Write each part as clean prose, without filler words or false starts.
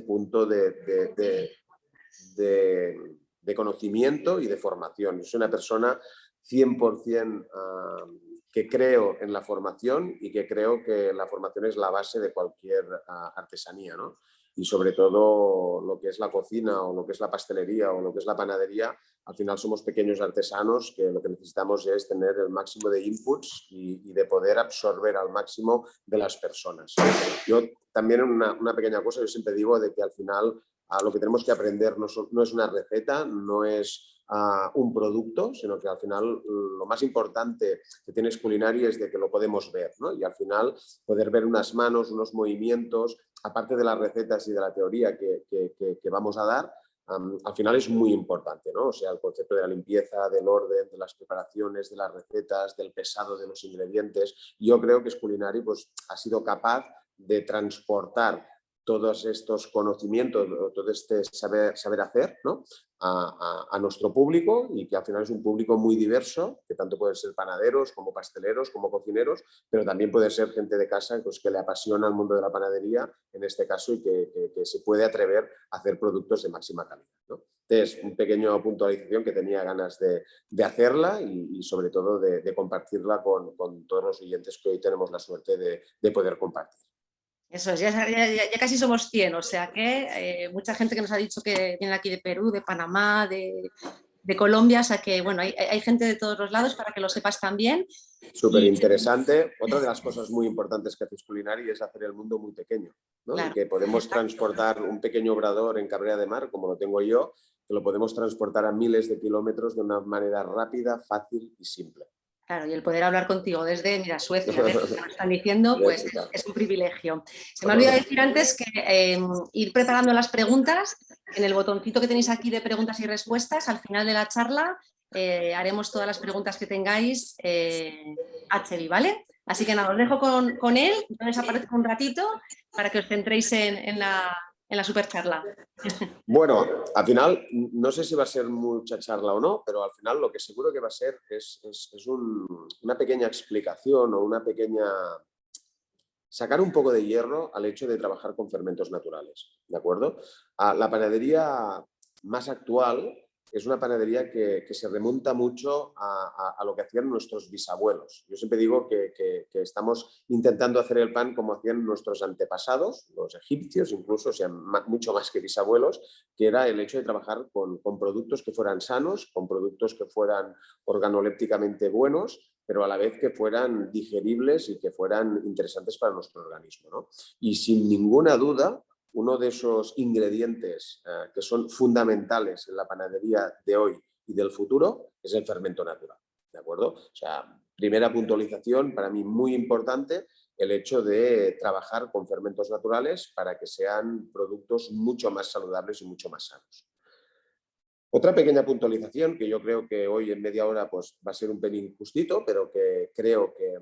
punto de conocimiento y de formación. Soy una persona 100% que creo en la formación y que creo que la formación es la base de cualquier artesanía, ¿no? Y sobre todo lo que es la cocina o lo que es la pastelería o lo que es la panadería, al final somos pequeños artesanos que lo que necesitamos es tener el máximo de inputs y de poder absorber al máximo de las personas. Yo también una pequeña cosa, yo siempre digo de que al final lo que tenemos que aprender no es una receta, no es un producto, sino que al final lo más importante que tienes culinario es de que lo podemos ver, ¿no? Y al final poder ver unas manos, unos movimientos, aparte de las recetas y de la teoría que vamos a dar, al final es muy importante, ¿no? O sea, el concepto de la limpieza, del orden, de las preparaciones, de las recetas, del pesado de los ingredientes. Yo creo que Esculinari pues, ha sido capaz de transportar todos estos conocimientos, todo este saber hacer, ¿no? a nuestro público, y que al final es un público muy diverso, que tanto pueden ser panaderos como pasteleros, como cocineros, pero también puede ser gente de casa pues, que le apasiona el mundo de la panadería, en este caso, y que se puede atrever a hacer productos de máxima calidad, ¿no? Entonces, un pequeño puntualización que tenía ganas de hacerla y sobre todo de compartirla con todos los oyentes que hoy tenemos la suerte de poder compartir. Eso es, ya casi somos 100, o sea que mucha gente que nos ha dicho que viene aquí de Perú, de Panamá, de Colombia, o sea que bueno, hay gente de todos los lados para que lo sepas también. Súper interesante. Otra de las cosas muy importantes que hace Esculinari es hacer el mundo muy pequeño, ¿no? Claro. Y que podemos transportar un pequeño obrador en Cabrera de Mar, como lo tengo yo, que lo podemos transportar a miles de kilómetros de una manera rápida, fácil y simple. Claro, y el poder hablar contigo desde, mira, Suecia, ¿ves? Lo que nos están diciendo, pues es un privilegio. Se me ha olvidado decir antes que ir preparando las preguntas en el botoncito que tenéis aquí de preguntas y respuestas. Al final de la charla haremos todas las preguntas que tengáis a Txevi, ¿vale? Así que nada, os dejo con él, yo desaparezco un ratito para que os centréis en la super charla. Bueno, al final, no sé si va a ser mucha charla o no, pero al final lo que seguro que va a ser es una pequeña explicación o una pequeña... sacar un poco de hierro al hecho de trabajar con fermentos naturales, ¿de acuerdo? La panadería más actual es una panadería que se remonta mucho a lo que hacían nuestros bisabuelos. Yo siempre digo que estamos intentando hacer el pan como hacían nuestros antepasados, los egipcios incluso, o sea, mucho más que bisabuelos, que era el hecho de trabajar con productos que fueran sanos, con productos que fueran organolépticamente buenos, pero a la vez que fueran digeribles y que fueran interesantes para nuestro organismo, ¿no? Y sin ninguna duda, uno de esos ingredientes que son fundamentales en la panadería de hoy y del futuro es el fermento natural, ¿de acuerdo? O sea, primera puntualización para mí muy importante, el hecho de trabajar con fermentos naturales para que sean productos mucho más saludables y mucho más sanos. Otra pequeña puntualización que yo creo que hoy en media hora pues, va a ser un pelín justito, pero que creo que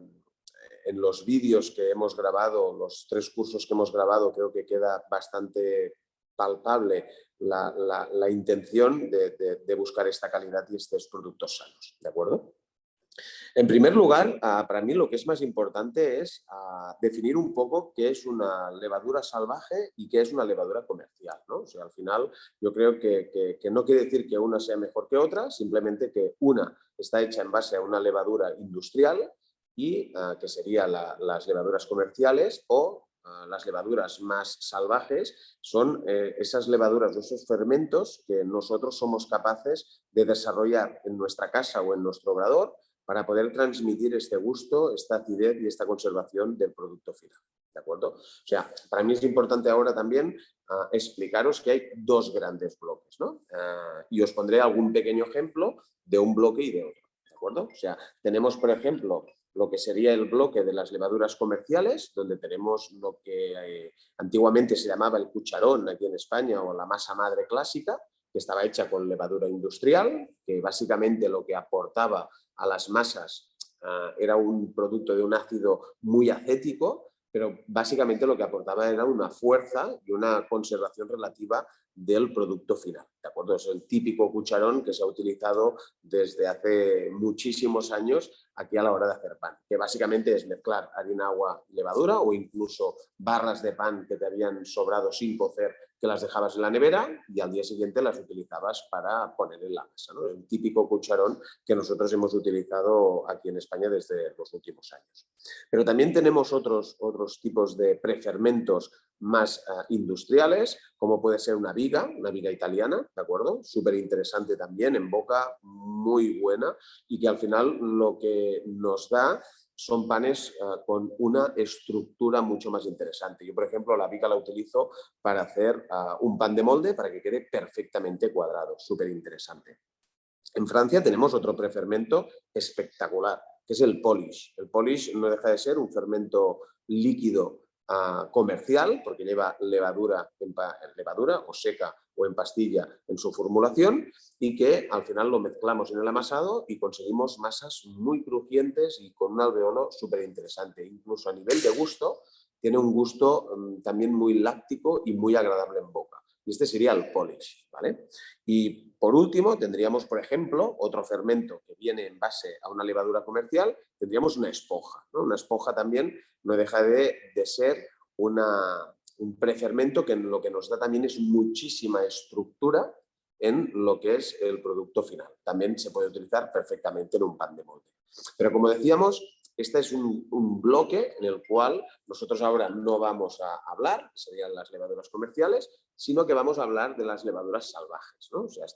en los vídeos que hemos grabado, los 3 cursos que hemos grabado, creo que queda bastante palpable la intención de buscar esta calidad y estos productos sanos, ¿de acuerdo? En primer lugar, para mí lo que es más importante es definir un poco qué es una levadura salvaje y qué es una levadura comercial, ¿no? O sea, al final yo creo que no quiere decir que una sea mejor que otra, simplemente que una está hecha en base a una levadura industrial y que serían las levaduras comerciales o las levaduras más salvajes son esas levaduras, esos fermentos que nosotros somos capaces de desarrollar en nuestra casa o en nuestro obrador para poder transmitir este gusto, esta acidez y esta conservación del producto final, ¿de acuerdo? O sea, para mí es importante ahora también explicaros que hay 2 grandes bloques, ¿no? Y os pondré algún pequeño ejemplo de un bloque y de otro, ¿de acuerdo? O sea, tenemos, por ejemplo, lo que sería el bloque de las levaduras comerciales, donde tenemos lo que antiguamente se llamaba el cucharón aquí en España o la masa madre clásica, que estaba hecha con levadura industrial, que básicamente lo que aportaba a las masas era un producto de un ácido muy acético, pero básicamente lo que aportaba era una fuerza y una conservación relativa del producto final, ¿de acuerdo? Es el típico cucharón que se ha utilizado desde hace muchísimos años aquí a la hora de hacer pan, que básicamente es mezclar harina, agua y levadura o incluso barras de pan que te habían sobrado sin cocer que las dejabas en la nevera y al día siguiente las utilizabas para poner en la mesa, ¿no? El típico cucharón que nosotros hemos utilizado aquí en España desde los últimos años. Pero también tenemos otros tipos de prefermentos más industriales, como puede ser una viga italiana, ¿de acuerdo? Súper interesante también, en boca, muy buena, y que al final lo que nos da son panes con una estructura mucho más interesante. Yo, por ejemplo, la viga la utilizo para hacer un pan de molde para que quede perfectamente cuadrado, súper interesante. En Francia tenemos otro prefermento espectacular, que es el polish. El polish no deja de ser un fermento líquido comercial, porque lleva levadura o seca o en pastilla en su formulación, y que al final lo mezclamos en el amasado y conseguimos masas muy crujientes y con un alveolo súper interesante. Incluso a nivel de gusto, tiene un gusto también muy láctico y muy agradable en boca. Y este sería el polish, ¿vale? Y por último, tendríamos, por ejemplo, otro fermento que viene en base a una levadura comercial, tendríamos una esponja, ¿no? Una esponja también no deja de ser un prefermento que lo que nos da también es muchísima estructura en lo que es el producto final. También se puede utilizar perfectamente en un pan de molde. Pero como decíamos, este es un bloque en el cual nosotros ahora no vamos a hablar, serían las levaduras comerciales, sino que vamos a hablar de las levaduras salvajes, ¿no? O sea,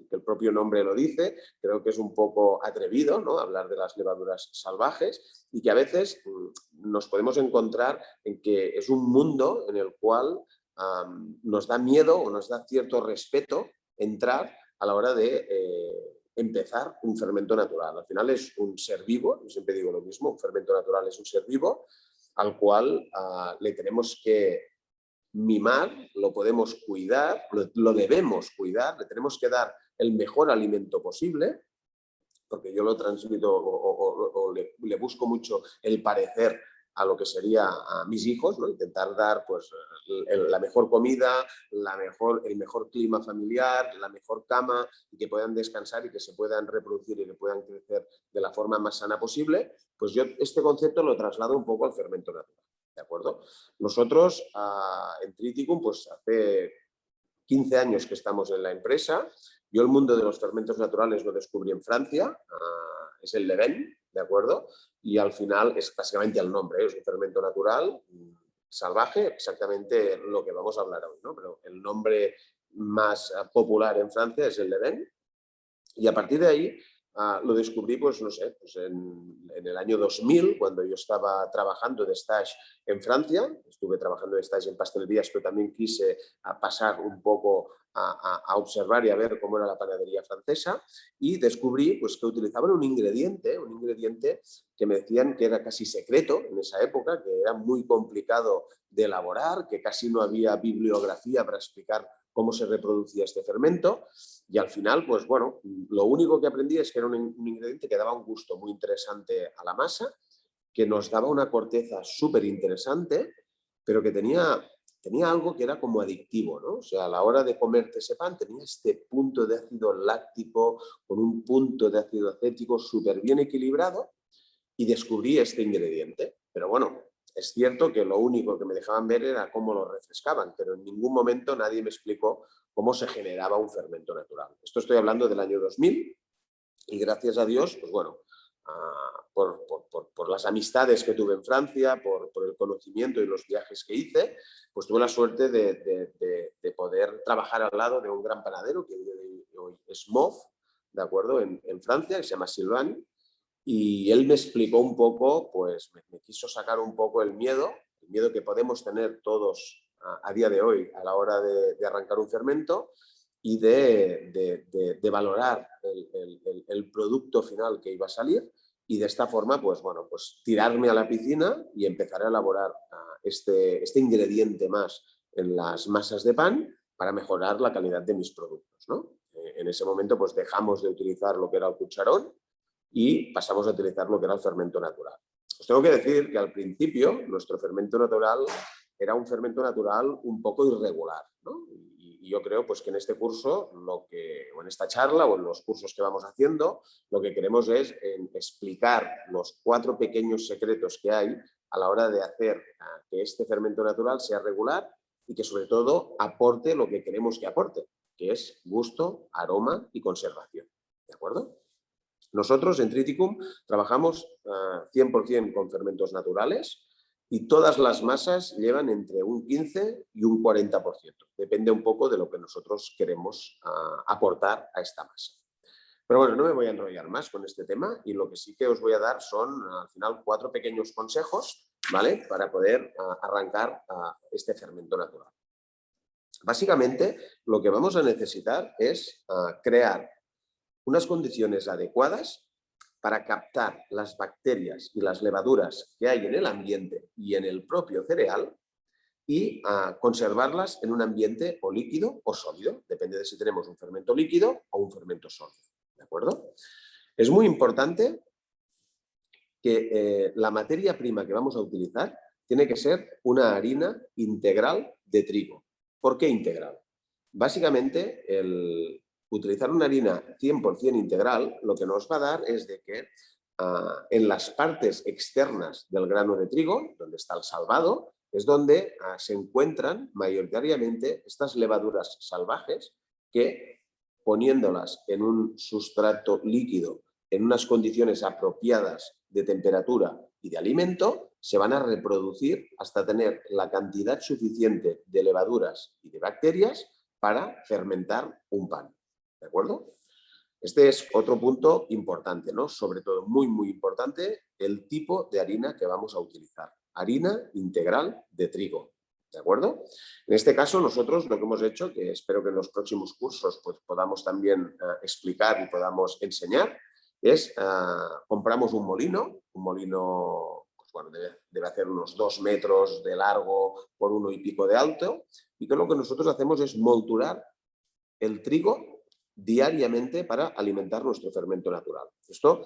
que el propio nombre lo dice, creo que es un poco atrevido, ¿no? Hablar de las levaduras salvajes y que a veces nos podemos encontrar en que es un mundo en el cual nos da miedo o nos da cierto respeto entrar a la hora de empezar un fermento natural. Al final es un ser vivo, yo siempre digo lo mismo, un fermento natural es un ser vivo al cual le tenemos que mimar, lo podemos cuidar, lo debemos cuidar, le tenemos que dar el mejor alimento posible, porque yo lo transmito o le busco mucho el parecer a lo que sería a mis hijos, ¿no? Intentar dar pues, la mejor comida, el mejor clima familiar, la mejor cama, y que puedan descansar y que se puedan reproducir y que puedan crecer de la forma más sana posible. Pues yo este concepto lo traslado un poco al fermento natural. ¿De acuerdo? Nosotros en Triticum, pues hace 15 años que estamos en la empresa. Yo el mundo de los fermentos naturales lo descubrí en Francia, es el Leven, ¿de acuerdo? Y al final es básicamente el nombre, es un fermento natural salvaje, exactamente lo que vamos a hablar hoy, ¿no? Pero el nombre más popular en Francia es el Leven. Y a partir de ahí lo descubrí, pues no sé, pues en el año 2000, cuando yo estaba trabajando de stage en Francia. Estuve trabajando de stage en pastelerías, pero también quise pasar un poco a observar y a ver cómo era la panadería francesa, y descubrí pues, que utilizaban un ingrediente que me decían que era casi secreto en esa época, que era muy complicado de elaborar, que casi no había bibliografía para explicar cómo se reproducía este fermento. Y al final, pues bueno, lo único que aprendí es que era un ingrediente que daba un gusto muy interesante a la masa, que nos daba una corteza súper interesante, pero que tenía algo que era como adictivo, ¿no? O sea, a la hora de comerte ese pan tenía este punto de ácido láctico con un punto de ácido acético súper bien equilibrado, y descubrí este ingrediente. Pero bueno, es cierto que lo único que me dejaban ver era cómo lo refrescaban, pero en ningún momento nadie me explicó cómo se generaba un fermento natural. Esto estoy hablando del año 2000, y gracias a Dios, pues bueno, por las amistades que tuve en Francia, por el conocimiento y los viajes que hice, pues tuve la suerte de poder trabajar al lado de un gran panadero que hoy es Moff, ¿de acuerdo? En Francia, que se llama Sylvain, y él me explicó un poco, pues me quiso sacar un poco el miedo que podemos tener todos a día de hoy a la hora de arrancar un fermento, y de valorar el producto final que iba a salir, y de esta forma, pues bueno, pues tirarme a la piscina y empezar a elaborar este ingrediente más en las masas de pan para mejorar la calidad de mis productos, ¿no? En ese momento, pues dejamos de utilizar lo que era el cucharón y pasamos a utilizar lo que era el fermento natural. Os tengo que decir que al principio nuestro fermento natural era un fermento natural un poco irregular, ¿no? Y yo creo pues, que en este curso, o en esta charla o en los cursos que vamos haciendo, lo que queremos es explicar los 4 pequeños secretos que hay a la hora de hacer que este fermento natural sea regular y que sobre todo aporte lo que queremos que aporte, que es gusto, aroma y conservación. ¿De acuerdo? Nosotros en Triticum trabajamos 100% con fermentos naturales y todas las masas llevan entre un 15 y un 40%. Depende un poco de lo que nosotros queremos aportar a esta masa. Pero bueno, no me voy a enrollar más con este tema y lo que sí que os voy a dar son al final 4 pequeños consejos, ¿vale? Para poder arrancar este fermento natural. Básicamente, lo que vamos a necesitar es crear unas condiciones adecuadas para captar las bacterias y las levaduras que hay en el ambiente y en el propio cereal y conservarlas en un ambiente o líquido o sólido. Depende de si tenemos un fermento líquido o un fermento sólido. ¿De acuerdo? Es muy importante que la materia prima que vamos a utilizar tiene que ser una harina integral de trigo. ¿Por qué integral? Básicamente, utilizar una harina 100% integral lo que nos va a dar es de que en las partes externas del grano de trigo, donde está el salvado, es donde se encuentran mayoritariamente estas levaduras salvajes que, poniéndolas en un sustrato líquido, en unas condiciones apropiadas de temperatura y de alimento, se van a reproducir hasta tener la cantidad suficiente de levaduras y de bacterias para fermentar un pan. ¿De acuerdo? Este es otro punto importante, ¿no? Sobre todo muy, muy importante, el tipo de harina que vamos a utilizar. Harina integral de trigo. ¿De acuerdo? En este caso, nosotros lo que hemos hecho, que espero que en los próximos cursos pues, podamos también explicar y podamos enseñar, es compramos un molino pues, bueno, debe hacer unos 2 metros de largo por 1 y pico de alto, y que lo que nosotros hacemos es molturar el trigo diariamente para alimentar nuestro fermento natural. Esto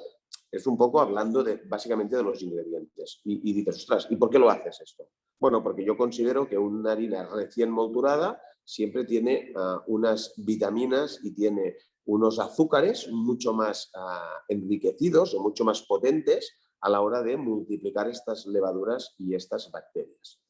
es un poco hablando básicamente de los ingredientes. Y dices, ostras, ¿y por qué lo haces esto? Bueno, porque yo considero que una harina recién molturada siempre tiene unas vitaminas y tiene unos azúcares mucho más enriquecidos o mucho más potentes a la hora de multiplicar estas levaduras y estas bacterias.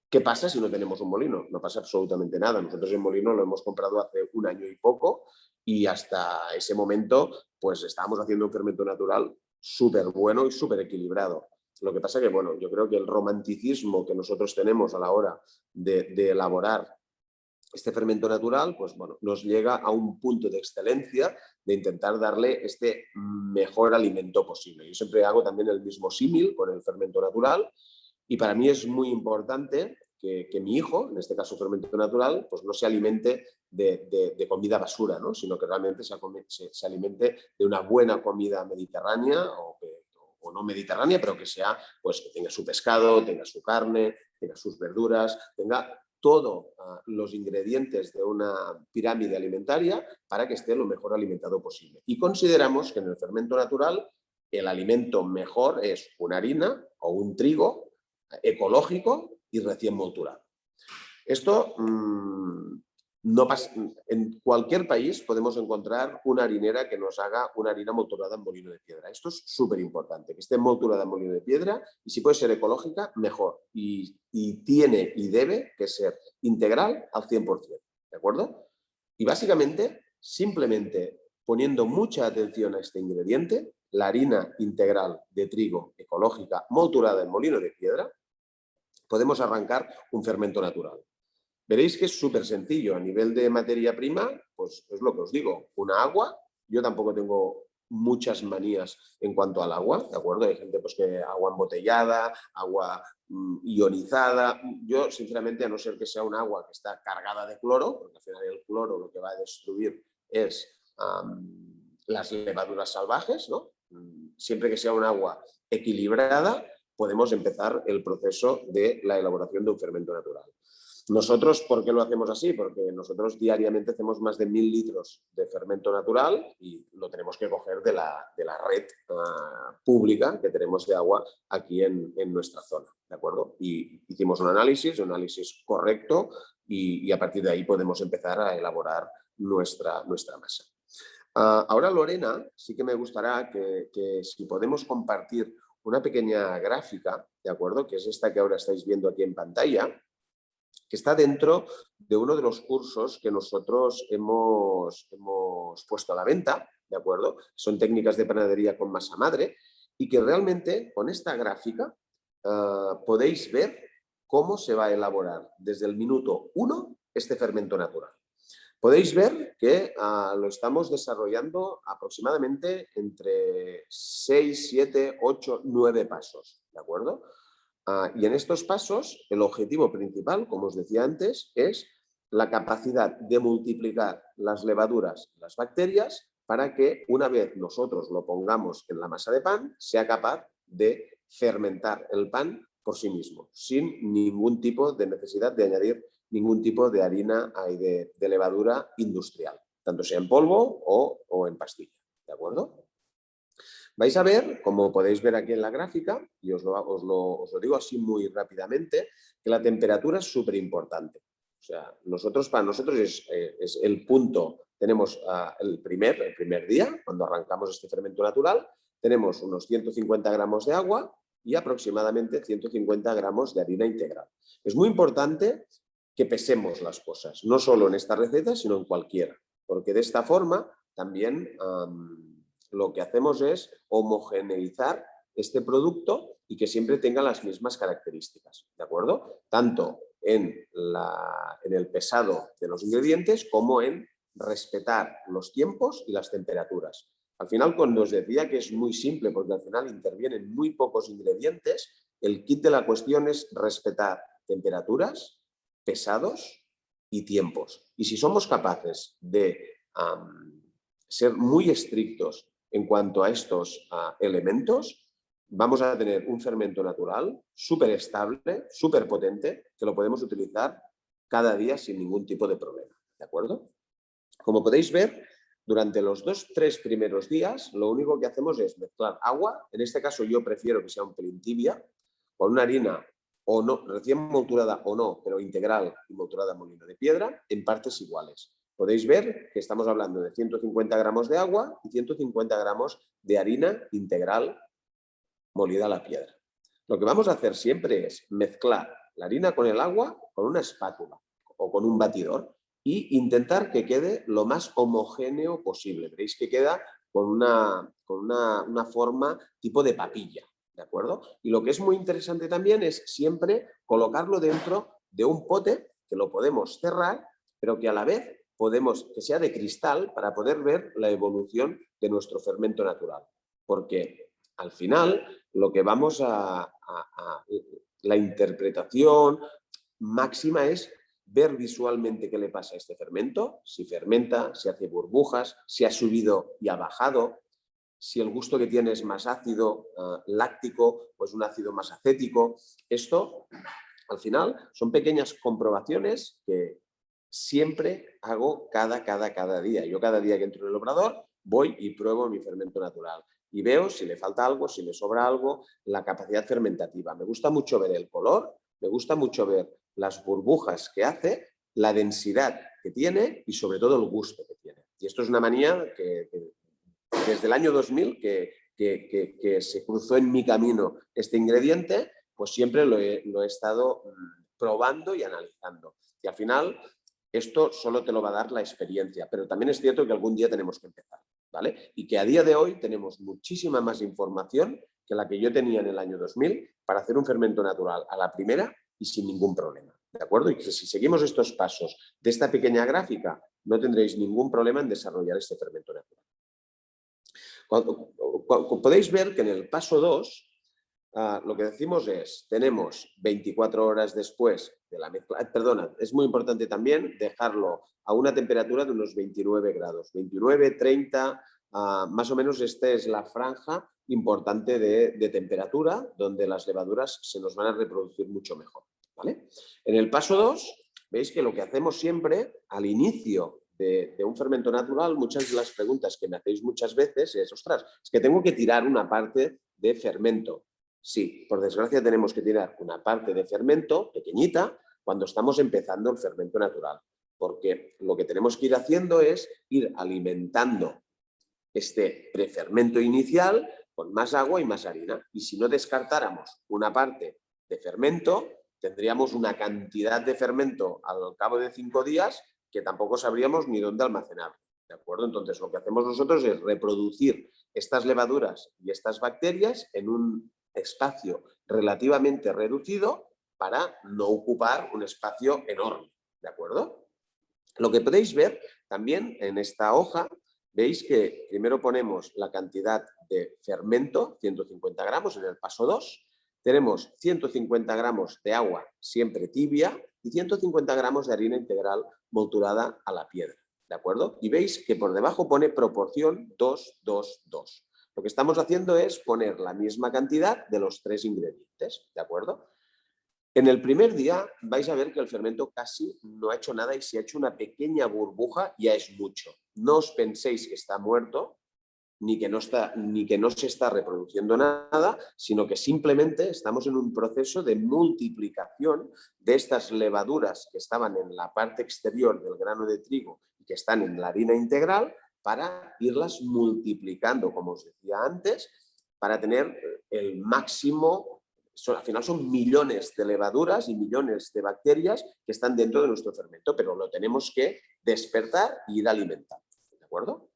¿Qué pasa si no tenemos un molino? No pasa absolutamente nada. Nosotros el molino lo hemos comprado hace 1 año y poco y hasta ese momento pues estábamos haciendo un fermento natural súper bueno y súper equilibrado. Lo que pasa que, bueno, yo creo que el romanticismo que nosotros tenemos a la hora de elaborar este fermento natural, pues bueno, nos llega a un punto de excelencia de intentar darle este mejor alimento posible. Yo siempre hago también el mismo símil con el fermento natural. Y para mí es muy importante que mi hijo, en este caso fermento natural, pues no se alimente de comida basura, ¿no? Sino que realmente se alimente de una buena comida mediterránea o no mediterránea, pero que sea, pues que tenga su pescado, tenga su carne, tenga sus verduras, tenga todos los ingredientes de una pirámide alimentaria para que esté lo mejor alimentado posible. Y consideramos que en el fermento natural el alimento mejor es una harina o un trigo ecológico y recién molturado. Esto no pasa. En cualquier país podemos encontrar una harinera que nos haga una harina molturada en molino de piedra. Esto es súper importante, que esté molturada en molino de piedra y si puede ser ecológica, mejor. Y tiene y debe que ser integral al 100%. ¿De acuerdo? Y básicamente, simplemente poniendo mucha atención a este ingrediente, la harina integral de trigo ecológica molturada en molino de piedra, podemos arrancar un fermento natural. Veréis que es súper sencillo. A nivel de materia prima, pues es lo que os digo, una agua. Yo tampoco tengo muchas manías en cuanto al agua, ¿de acuerdo? Hay gente pues que agua embotellada, agua ionizada. Yo, sinceramente, a no ser que sea un agua que está cargada de cloro, porque al final el cloro lo que va a destruir es las levaduras salvajes, ¿no? Siempre que sea un agua equilibrada, podemos empezar el proceso de la elaboración de un fermento natural. Nosotros, ¿por qué lo hacemos así? Porque nosotros diariamente hacemos más de 1000 litros de fermento natural y lo tenemos que coger de la red pública que tenemos de agua aquí en nuestra zona, ¿de acuerdo? Y hicimos un análisis correcto y a partir de ahí podemos empezar a elaborar nuestra masa. Ahora, Lorena, sí que me gustará que si podemos compartir una pequeña gráfica, ¿de acuerdo? Que es esta que ahora estáis viendo aquí en pantalla. que está dentro de uno de los cursos que nosotros hemos puesto a la venta, ¿de acuerdo? Son técnicas de panadería con masa madre y que realmente con esta gráfica podéis ver cómo se va a elaborar desde el minuto 1 este fermento natural. Podéis ver que lo estamos desarrollando aproximadamente entre 6, 7, 8, 9 pasos, ¿de acuerdo? Y en estos pasos, el objetivo principal, como os decía antes, es la capacidad de multiplicar las levaduras y las bacterias para que una vez nosotros lo pongamos en la masa de pan, sea capaz de fermentar el pan por sí mismo, sin ningún tipo de necesidad de añadir ningún tipo de harina y de levadura industrial, tanto sea en polvo o en pastilla, ¿de acuerdo? Vais a ver, como podéis ver aquí en la gráfica, y os lo digo así muy rápidamente, que la temperatura es súper importante. O sea, para nosotros es el punto, tenemos el primer día, cuando arrancamos este fermento natural, tenemos unos 150 gramos de agua y aproximadamente 150 gramos de harina integral. Es muy importante que pesemos las cosas, no solo en esta receta, sino en cualquiera, porque de esta forma también lo que hacemos es homogeneizar este producto y que siempre tenga las mismas características, ¿de acuerdo? Tanto en el pesado de los ingredientes como en respetar los tiempos y las temperaturas. Al final, cuando os decía que es muy simple, porque al final intervienen muy pocos ingredientes, el kit de la cuestión es respetar temperaturas, pesados y tiempos. Y si somos capaces de ser muy estrictos en cuanto a estos elementos, vamos a tener un fermento natural súper estable, súper potente, que lo podemos utilizar cada día sin ningún tipo de problema, ¿de acuerdo? Como podéis ver, durante los 2-3 primeros días, lo único que hacemos es mezclar agua, en este caso yo prefiero que sea un pelín tibia, con una harina o no, recién molturada o no, pero integral y molturada a molino de piedra, en partes iguales. Podéis ver que estamos hablando de 150 gramos de agua y 150 gramos de harina integral molida a la piedra. Lo que vamos a hacer siempre es mezclar la harina con el agua con una espátula o con un batidor e intentar que quede lo más homogéneo posible. Veréis que queda con una forma tipo de papilla, ¿de acuerdo? Y lo que es muy interesante también es siempre colocarlo dentro de un pote que lo podemos cerrar, pero que a la vez que sea de cristal para poder ver la evolución de nuestro fermento natural. Porque al final lo que la interpretación máxima es ver visualmente qué le pasa a este fermento, si fermenta, si hace burbujas, si ha subido y ha bajado, si el gusto que tiene es más ácido láctico o es un ácido más acético. Esto, al final, son pequeñas comprobaciones que siempre hago cada día. Yo cada día que entro en el obrador voy y pruebo mi fermento natural y veo si le falta algo, si le sobra algo, la capacidad fermentativa. Me gusta mucho ver el color, me gusta mucho ver las burbujas que hace, la densidad que tiene y sobre todo el gusto que tiene. Y esto es una manía que desde el año 2000 que se cruzó en mi camino este ingrediente, pues siempre lo he estado probando y analizando. Y al final esto solo te lo va a dar la experiencia, pero también es cierto que algún día tenemos que empezar, ¿vale? Y que a día de hoy tenemos muchísima más información que la que yo tenía en el año 2000 para hacer un fermento natural a la primera y sin ningún problema, ¿de acuerdo? Y que si seguimos estos pasos de esta pequeña gráfica, no tendréis ningún problema en desarrollar este fermento natural. Podéis ver que en el paso 2 lo que decimos es, tenemos 24 horas después de la mezcla, perdona, es muy importante también dejarlo a una temperatura de unos 29 grados, 29, 30, más o menos esta es la franja importante de temperatura donde las levaduras se nos van a reproducir mucho mejor, ¿vale? En el paso 2, veis que lo que hacemos siempre al inicio de un fermento natural, muchas de las preguntas que me hacéis muchas veces es, ostras, es que tengo que tirar una parte de fermento. Sí, por desgracia tenemos que tirar una parte de fermento pequeñita cuando estamos empezando el fermento natural, porque lo que tenemos que ir haciendo es ir alimentando este prefermento inicial con más agua y más harina. Y si no descartáramos una parte de fermento, tendríamos una cantidad de fermento al cabo de 5 días que tampoco sabríamos ni dónde almacenar. ¿De acuerdo? Entonces, lo que hacemos nosotros es reproducir estas levaduras y estas bacterias en un espacio relativamente reducido para no ocupar un espacio enorme. ¿De acuerdo? Lo que podéis ver también en esta hoja, veis que primero ponemos la cantidad de fermento, 150 gramos en el paso 2. Tenemos 150 gramos de agua siempre tibia y 150 gramos de harina integral molturada a la piedra. ¿De acuerdo? Y veis que por debajo pone proporción 2, 2, 2. Lo que estamos haciendo es poner la misma cantidad de los 3 ingredientes. ¿De acuerdo? En el primer día vais a ver que el fermento casi no ha hecho nada y si ha hecho una pequeña burbuja ya es mucho. No os penséis que está muerto ni que no se está reproduciendo nada, sino que simplemente estamos en un proceso de multiplicación de estas levaduras que estaban en la parte exterior del grano de trigo y que están en la harina integral para irlas multiplicando, como os decía antes, para tener el máximo. Al final son millones de levaduras y millones de bacterias que están dentro de nuestro fermento, pero lo tenemos que despertar y ir alimentando. ¿De acuerdo?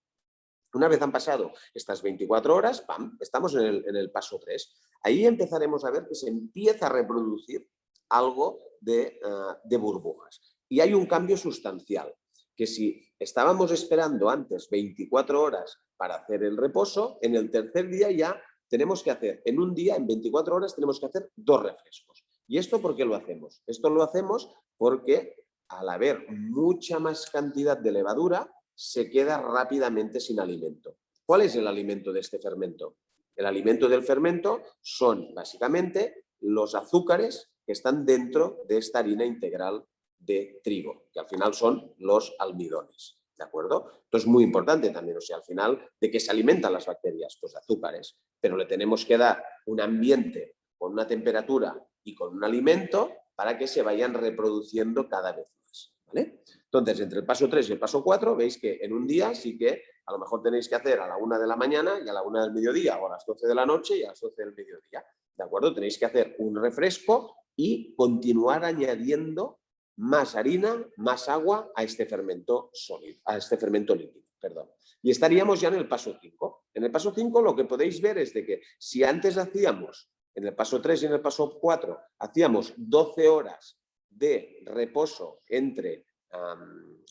Una vez han pasado estas 24 horas, ¡pam!, estamos en el paso 3. Ahí empezaremos a ver que se empieza a reproducir algo de burbujas. Y hay un cambio sustancial, que si estábamos esperando antes 24 horas para hacer el reposo, en el tercer día ya tenemos que hacer, en un día, en 24 horas, tenemos que hacer 2 refrescos. ¿Y esto por qué lo hacemos? Esto lo hacemos porque al haber mucha más cantidad de levadura, se queda rápidamente sin alimento. ¿Cuál es el alimento de este fermento? El alimento del fermento son básicamente los azúcares que están dentro de esta harina integral de trigo, que al final son los almidones. ¿De acuerdo? Esto es muy importante también, o sea, al final, ¿de qué se alimentan las bacterias? Pues de azúcares, pero le tenemos que dar un ambiente con una temperatura y con un alimento para que se vayan reproduciendo cada vez más, ¿vale? Entonces, entre el paso 3 y el paso 4, veis que en un día sí que a lo mejor tenéis que hacer a la 1 de la mañana y a la 1 del mediodía, o a las 12 de la noche y a las 12 del mediodía, ¿de acuerdo? Tenéis que hacer un refresco y continuar añadiendo más harina, más agua a este fermento sólido, a este fermento líquido, perdón. Y estaríamos ya en el paso 5. En el paso 5 lo que podéis ver es de que si antes hacíamos, en el paso 3 y en el paso 4, hacíamos 12 horas de reposo entre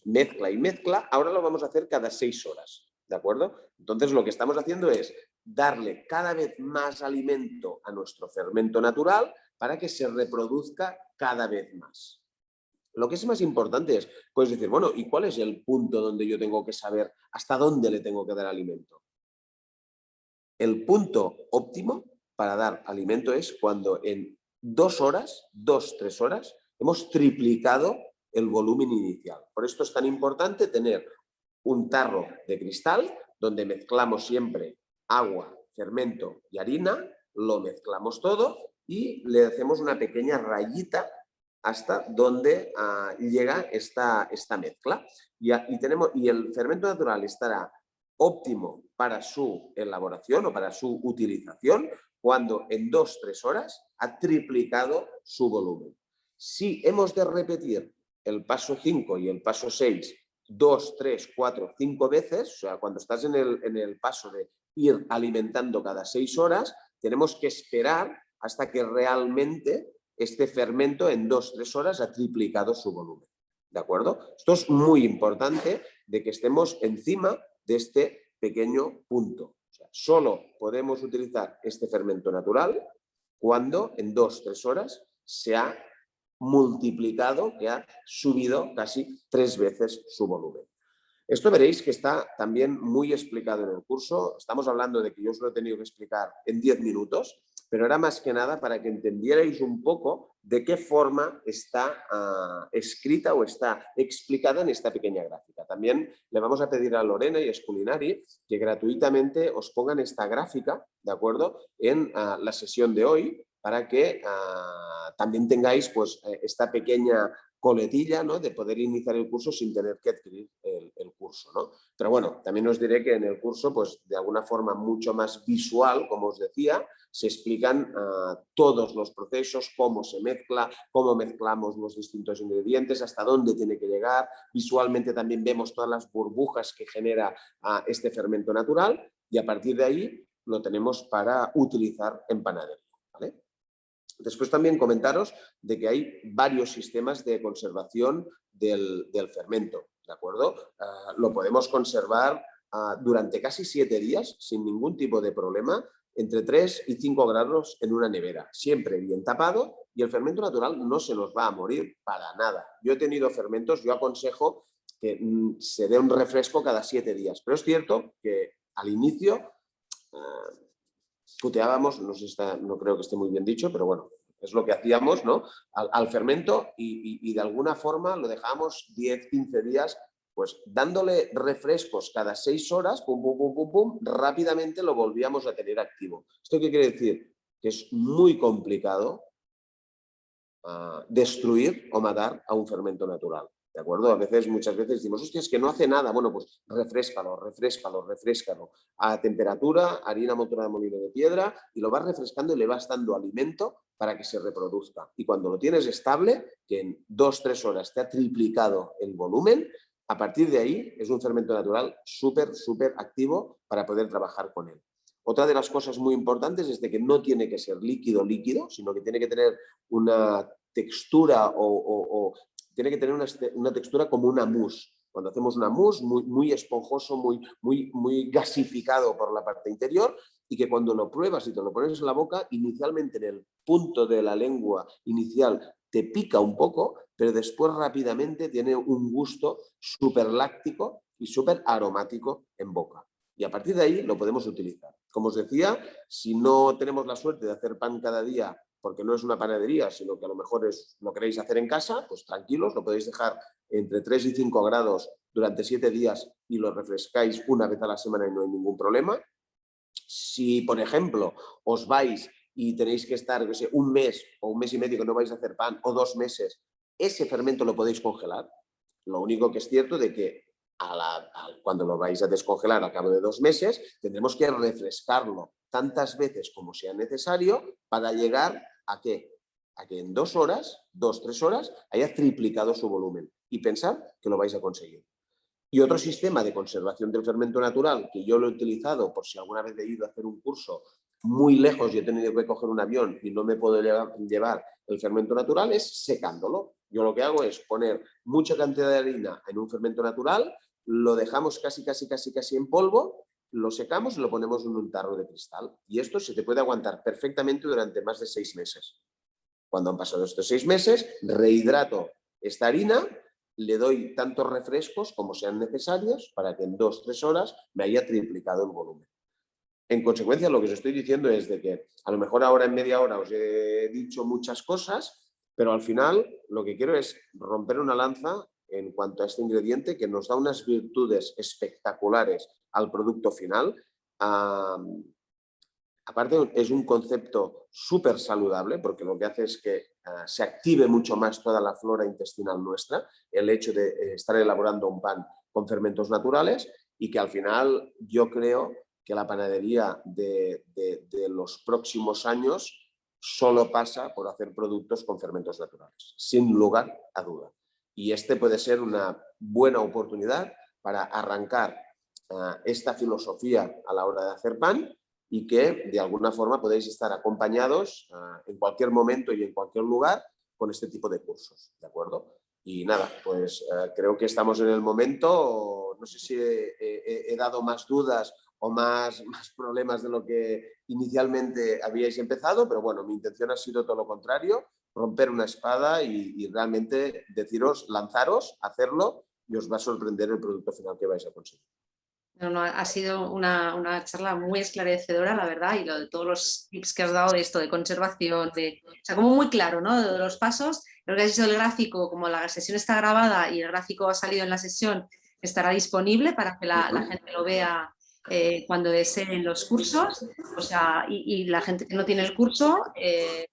mezcla y mezcla, ahora lo vamos a hacer cada 6 horas, ¿de acuerdo? Entonces lo que estamos haciendo es darle cada vez más alimento a nuestro fermento natural para que se reproduzca cada vez más. Lo que es más importante es, puedes decir, bueno, ¿y cuál es el punto donde yo tengo que saber hasta dónde le tengo que dar alimento? El punto óptimo para dar alimento es cuando en 2 horas, 2-3 horas, hemos triplicado el volumen inicial. Por esto es tan importante tener un tarro de cristal donde mezclamos siempre agua, fermento y harina, lo mezclamos todo y le hacemos una pequeña rayita hasta donde llega esta mezcla. Y el fermento natural estará óptimo para su elaboración o para su utilización cuando en 2-3 horas ha triplicado su volumen. Si hemos de repetir el paso 5 y el paso 6 2, 3, 4, 5 veces, o sea, cuando estás en el paso de ir alimentando cada 6 horas, tenemos que esperar hasta que realmente este fermento en 2-3 horas ha triplicado su volumen. ¿De acuerdo? Esto es muy importante de que estemos encima de este pequeño punto. O sea, solo podemos utilizar este fermento natural cuando en 2-3 horas se ha multiplicado, que ha subido casi 3 veces su volumen. Esto veréis que está también muy explicado en el curso. Estamos hablando de que yo os lo he tenido que explicar en 10 minutos, pero era más que nada para que entendierais un poco de qué forma está escrita o está explicada en esta pequeña gráfica. También le vamos a pedir a Lorena y a Esculinari que gratuitamente os pongan esta gráfica, ¿de acuerdo?, en la sesión de hoy, para que también tengáis pues, esta pequeña coletilla, ¿no?, de poder iniciar el curso sin tener que adquirir el curso, ¿no? Pero bueno, también os diré que en el curso, pues de alguna forma mucho más visual, como os decía, se explican todos los procesos, cómo se mezcla, cómo mezclamos los distintos ingredientes, hasta dónde tiene que llegar. Visualmente también vemos todas las burbujas que genera este fermento natural y a partir de ahí lo tenemos para utilizar en panadería, ¿vale? Después también comentaros de que hay varios sistemas de conservación del fermento, ¿de acuerdo? Lo podemos conservar durante casi 7 días sin ningún tipo de problema, entre 3 y 5 grados en una nevera, siempre bien tapado y el fermento natural no se nos va a morir para nada. Yo he tenido fermentos, yo aconsejo que se dé un refresco cada 7 días, pero es cierto que al inicio puteábamos, no creo que esté muy bien dicho, pero bueno, es lo que hacíamos, ¿no?, al fermento y de alguna forma lo dejábamos 10, 15 días, pues dándole refrescos cada 6 horas, pum, pum, pum, pum, pum, rápidamente lo volvíamos a tener activo. ¿Esto qué quiere decir? Que es muy complicado destruir o matar a un fermento natural. ¿De acuerdo? Muchas veces decimos, hostia, es que no hace nada. Bueno, pues refréscalo, refréscalo, refréscalo. A temperatura, harina motora de molino de piedra y lo vas refrescando y le vas dando alimento para que se reproduzca. Y cuando lo tienes estable, que en 2-3 horas te ha triplicado el volumen, a partir de ahí es un fermento natural súper, súper activo para poder trabajar con él. Otra de las cosas muy importantes es de que no tiene que ser líquido, líquido, sino que tiene que tener una textura tiene que tener una textura como una mousse. Cuando hacemos una mousse, muy, muy esponjoso, muy gasificado por la parte interior y que cuando lo pruebas y te lo pones en la boca, inicialmente en el punto de la lengua inicial te pica un poco, pero después rápidamente tiene un gusto súper láctico y súper aromático en boca. Y a partir de ahí lo podemos utilizar. Como os decía, si no tenemos la suerte de hacer pan cada día porque no es una panadería, sino que a lo mejor lo queréis hacer en casa, pues tranquilos, lo podéis dejar entre 3 y 5 grados durante 7 días y lo refrescáis una vez a la semana y no hay ningún problema. Si, por ejemplo, os vais y tenéis que estar, no sé, un mes o un mes y medio que no vais a hacer pan o 2 meses, ese fermento lo podéis congelar. Lo único que es cierto de que cuando lo vais a descongelar al cabo de 2 meses, tendremos que refrescarlo tantas veces como sea necesario para llegar ¿a qué? A que en 2 horas, 2-3 horas, haya triplicado su volumen. Y pensad que lo vais a conseguir. Y otro sistema de conservación del fermento natural, que yo lo he utilizado por si alguna vez he ido a hacer un curso muy lejos y he tenido que coger un avión y no me puedo llevar el fermento natural, es secándolo. Yo lo que hago es poner mucha cantidad de harina en un fermento natural, lo dejamos casi en polvo, lo secamos y lo ponemos en un tarro de cristal. Y esto se te puede aguantar perfectamente durante más de 6 meses. Cuando han pasado estos 6 meses, rehidrato esta harina, le doy tantos refrescos como sean necesarios para que en 2-3 horas me haya triplicado el volumen. En consecuencia, lo que os estoy diciendo es de que a lo mejor ahora en media hora os he dicho muchas cosas, pero al final lo que quiero es romper una lanza en cuanto a este ingrediente que nos da unas virtudes espectaculares al producto final. Aparte, es un concepto súper saludable porque lo que hace es que se active mucho más toda la flora intestinal nuestra, el hecho de estar elaborando un pan con fermentos naturales y que al final yo creo que la panadería de los próximos años solo pasa por hacer productos con fermentos naturales, sin lugar a duda. Y este puede ser una buena oportunidad para arrancar esta filosofía a la hora de hacer pan y que de alguna forma podéis estar acompañados en cualquier momento y en cualquier lugar con este tipo de cursos, ¿de acuerdo? Y nada, pues creo que estamos en el momento, no sé si he dado más dudas o más problemas de lo que inicialmente habíais empezado, pero bueno, mi intención ha sido todo lo contrario, romper una espada y realmente deciros, lanzaros, hacerlo y os va a sorprender el producto final que vais a conseguir. No, ha sido una charla muy esclarecedora, la verdad, y todos los tips que has dado de esto, de conservación, o sea, como muy claro, ¿no? De los pasos. Creo que has hecho el gráfico, como la sesión está grabada y el gráfico ha salido en la sesión, estará disponible para que la gente lo vea cuando deseen los cursos, o sea, y la gente que no tiene el curso,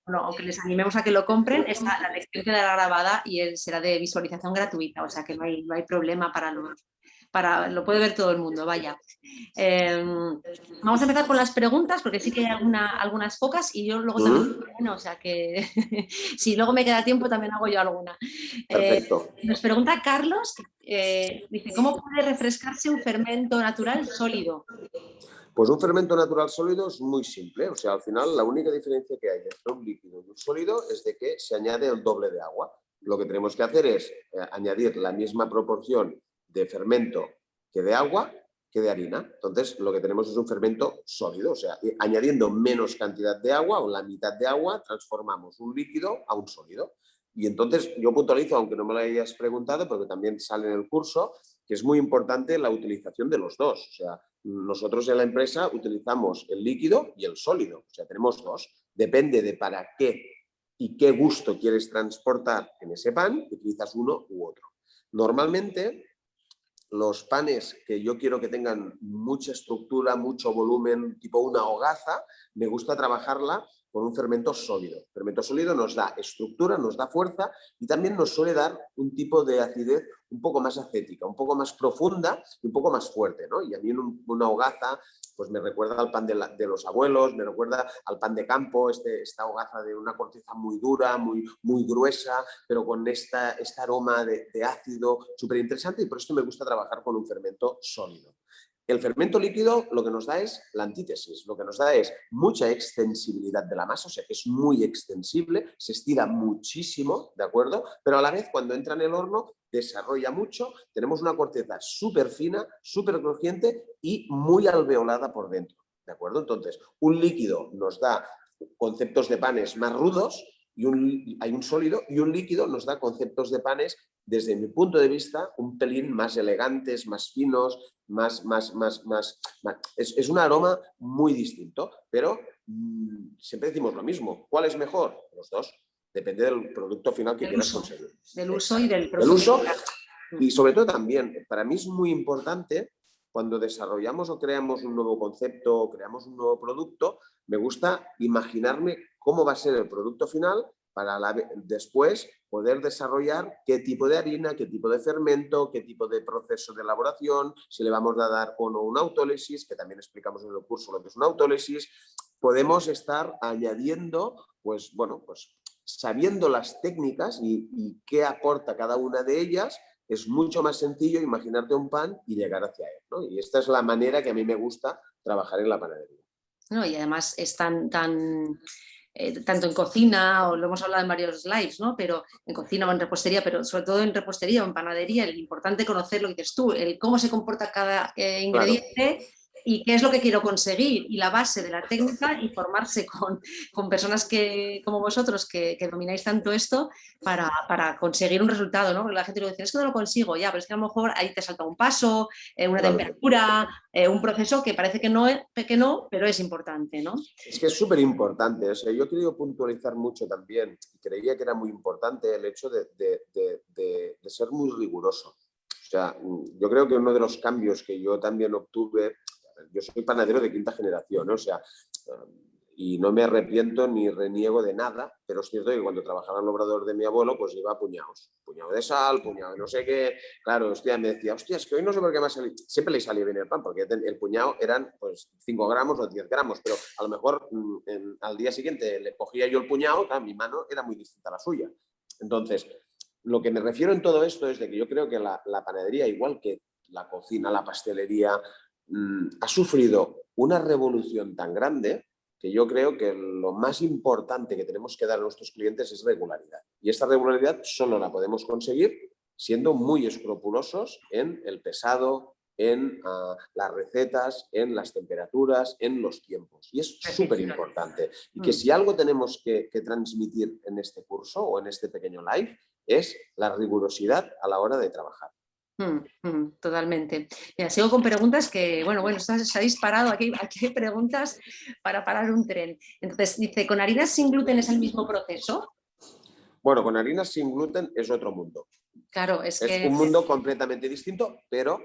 bueno, aunque les animemos a que lo compren, la lección quedará grabada y será de visualización gratuita, o sea que no hay problema lo puede ver todo el mundo, vaya. Vamos a empezar con las preguntas, porque sí que hay algunas pocas y yo luego también, bueno, o sea que si luego me queda tiempo también hago yo alguna. Perfecto. Nos pregunta Carlos, dice, ¿cómo puede refrescarse un fermento natural sólido? Pues un fermento natural sólido es muy simple, o sea, al final la única diferencia que hay entre un líquido y un sólido es de que se añade el doble de agua. Lo que tenemos que hacer es añadir la misma proporción de fermento que de agua que de harina. Entonces, lo que tenemos es un fermento sólido, o sea, añadiendo menos cantidad de agua o la mitad de agua, transformamos un líquido a un sólido. Y entonces yo puntualizo, aunque no me lo hayas preguntado, porque también sale en el curso, que es muy importante la utilización de los dos. O sea, nosotros en la empresa utilizamos el líquido y el sólido, o sea, tenemos dos. Depende de para qué y qué gusto quieres transportar en ese pan, utilizas uno u otro. Normalmente, los panes que yo quiero que tengan mucha estructura, mucho volumen, tipo una hogaza, me gusta trabajarla con un fermento sólido. El fermento sólido nos da estructura, nos da fuerza y también nos suele dar un tipo de acidez un poco más acética, un poco más profunda y un poco más fuerte, ¿no? Y a mí una hogaza pues me recuerda al pan de los abuelos, me recuerda al pan de campo, esta hogaza de una corteza muy dura, muy gruesa, pero con este aroma de ácido súper interesante, y por esto me gusta trabajar con un fermento sólido. El fermento líquido lo que nos da es la antítesis, lo que nos da es mucha extensibilidad de la masa, o sea que es muy extensible, se estira muchísimo, ¿de acuerdo? Pero a la vez cuando entra en el horno desarrolla mucho, tenemos una corteza súper fina, súper crujiente y muy alveolada por dentro, ¿de acuerdo? Entonces, un líquido nos da conceptos de panes más rudos, hay un sólido, y un líquido nos da conceptos de panes, desde mi punto de vista, un pelín más elegantes, más finos, es un aroma muy distinto, pero siempre decimos lo mismo. ¿Cuál es mejor? Los dos. Depende del producto final que quieras conseguir. Del uso y del producto. Del uso, y sobre todo también, para mí es muy importante cuando desarrollamos o creamos un nuevo concepto o creamos un nuevo producto, me gusta imaginarme cómo va a ser el producto final para después poder desarrollar qué tipo de harina, qué tipo de fermento, qué tipo de proceso de elaboración, si le vamos a dar o no una autólisis, que también explicamos en el curso lo que es una autólisis. Podemos estar añadiendo, pues bueno, pues sabiendo las técnicas y qué aporta cada una de ellas, es mucho más sencillo imaginarte un pan y llegar hacia él, ¿no? Y esta es la manera que a mí me gusta trabajar en la panadería. No, y además es tanto en cocina, o lo hemos hablado en varios lives, ¿no? Pero en cocina o en repostería, pero sobre todo en repostería o en panadería, el importante conocer lo que dices tú, el cómo se comporta cada ingrediente. Claro. Y qué es lo que quiero conseguir, y la base de la técnica, y formarse con personas como vosotros que domináis tanto esto para conseguir un resultado, ¿no? Porque la gente lo dice, es que no lo consigo, ya, pero es que a lo mejor ahí te salta un paso, una temperatura, un proceso que parece que no, pero es importante, ¿no? Es que es súper importante. O sea, yo he querido puntualizar mucho también, y creía que era muy importante el hecho de ser muy riguroso. O sea, yo creo que uno de los cambios que yo también obtuve, yo soy panadero de quinta generación, ¿no? O sea, y no me arrepiento ni reniego de nada, pero es cierto que cuando trabajaba en el obrador de mi abuelo, pues iba a puñados. Puñado de sal, puñado de no sé qué. Claro, hostia, me decía, hostia, es que hoy no sé por qué me ha salido. Siempre le salía bien el pan, porque el puñado eran pues 5 gramos o 10 gramos, pero a lo mejor al día siguiente le cogía yo el puñado, claro, mi mano era muy distinta a la suya. Entonces, lo que me refiero en todo esto es de que yo creo que la panadería, igual que la cocina, la pastelería, ha sufrido una revolución tan grande que yo creo que lo más importante que tenemos que dar a nuestros clientes es regularidad. Y esta regularidad solo la podemos conseguir siendo muy escrupulosos en el pesado, en las recetas, en las temperaturas, en los tiempos. Y es súper importante. Y que si algo tenemos que transmitir en este curso o en este pequeño live es la rigurosidad a la hora de trabajar. Totalmente. Mira, sigo con preguntas que, bueno, se ha disparado, aquí hay preguntas para parar un tren. Entonces, dice, ¿con harinas sin gluten es el mismo proceso? Bueno, con harinas sin gluten es otro mundo. Claro, es que... un mundo completamente distinto, pero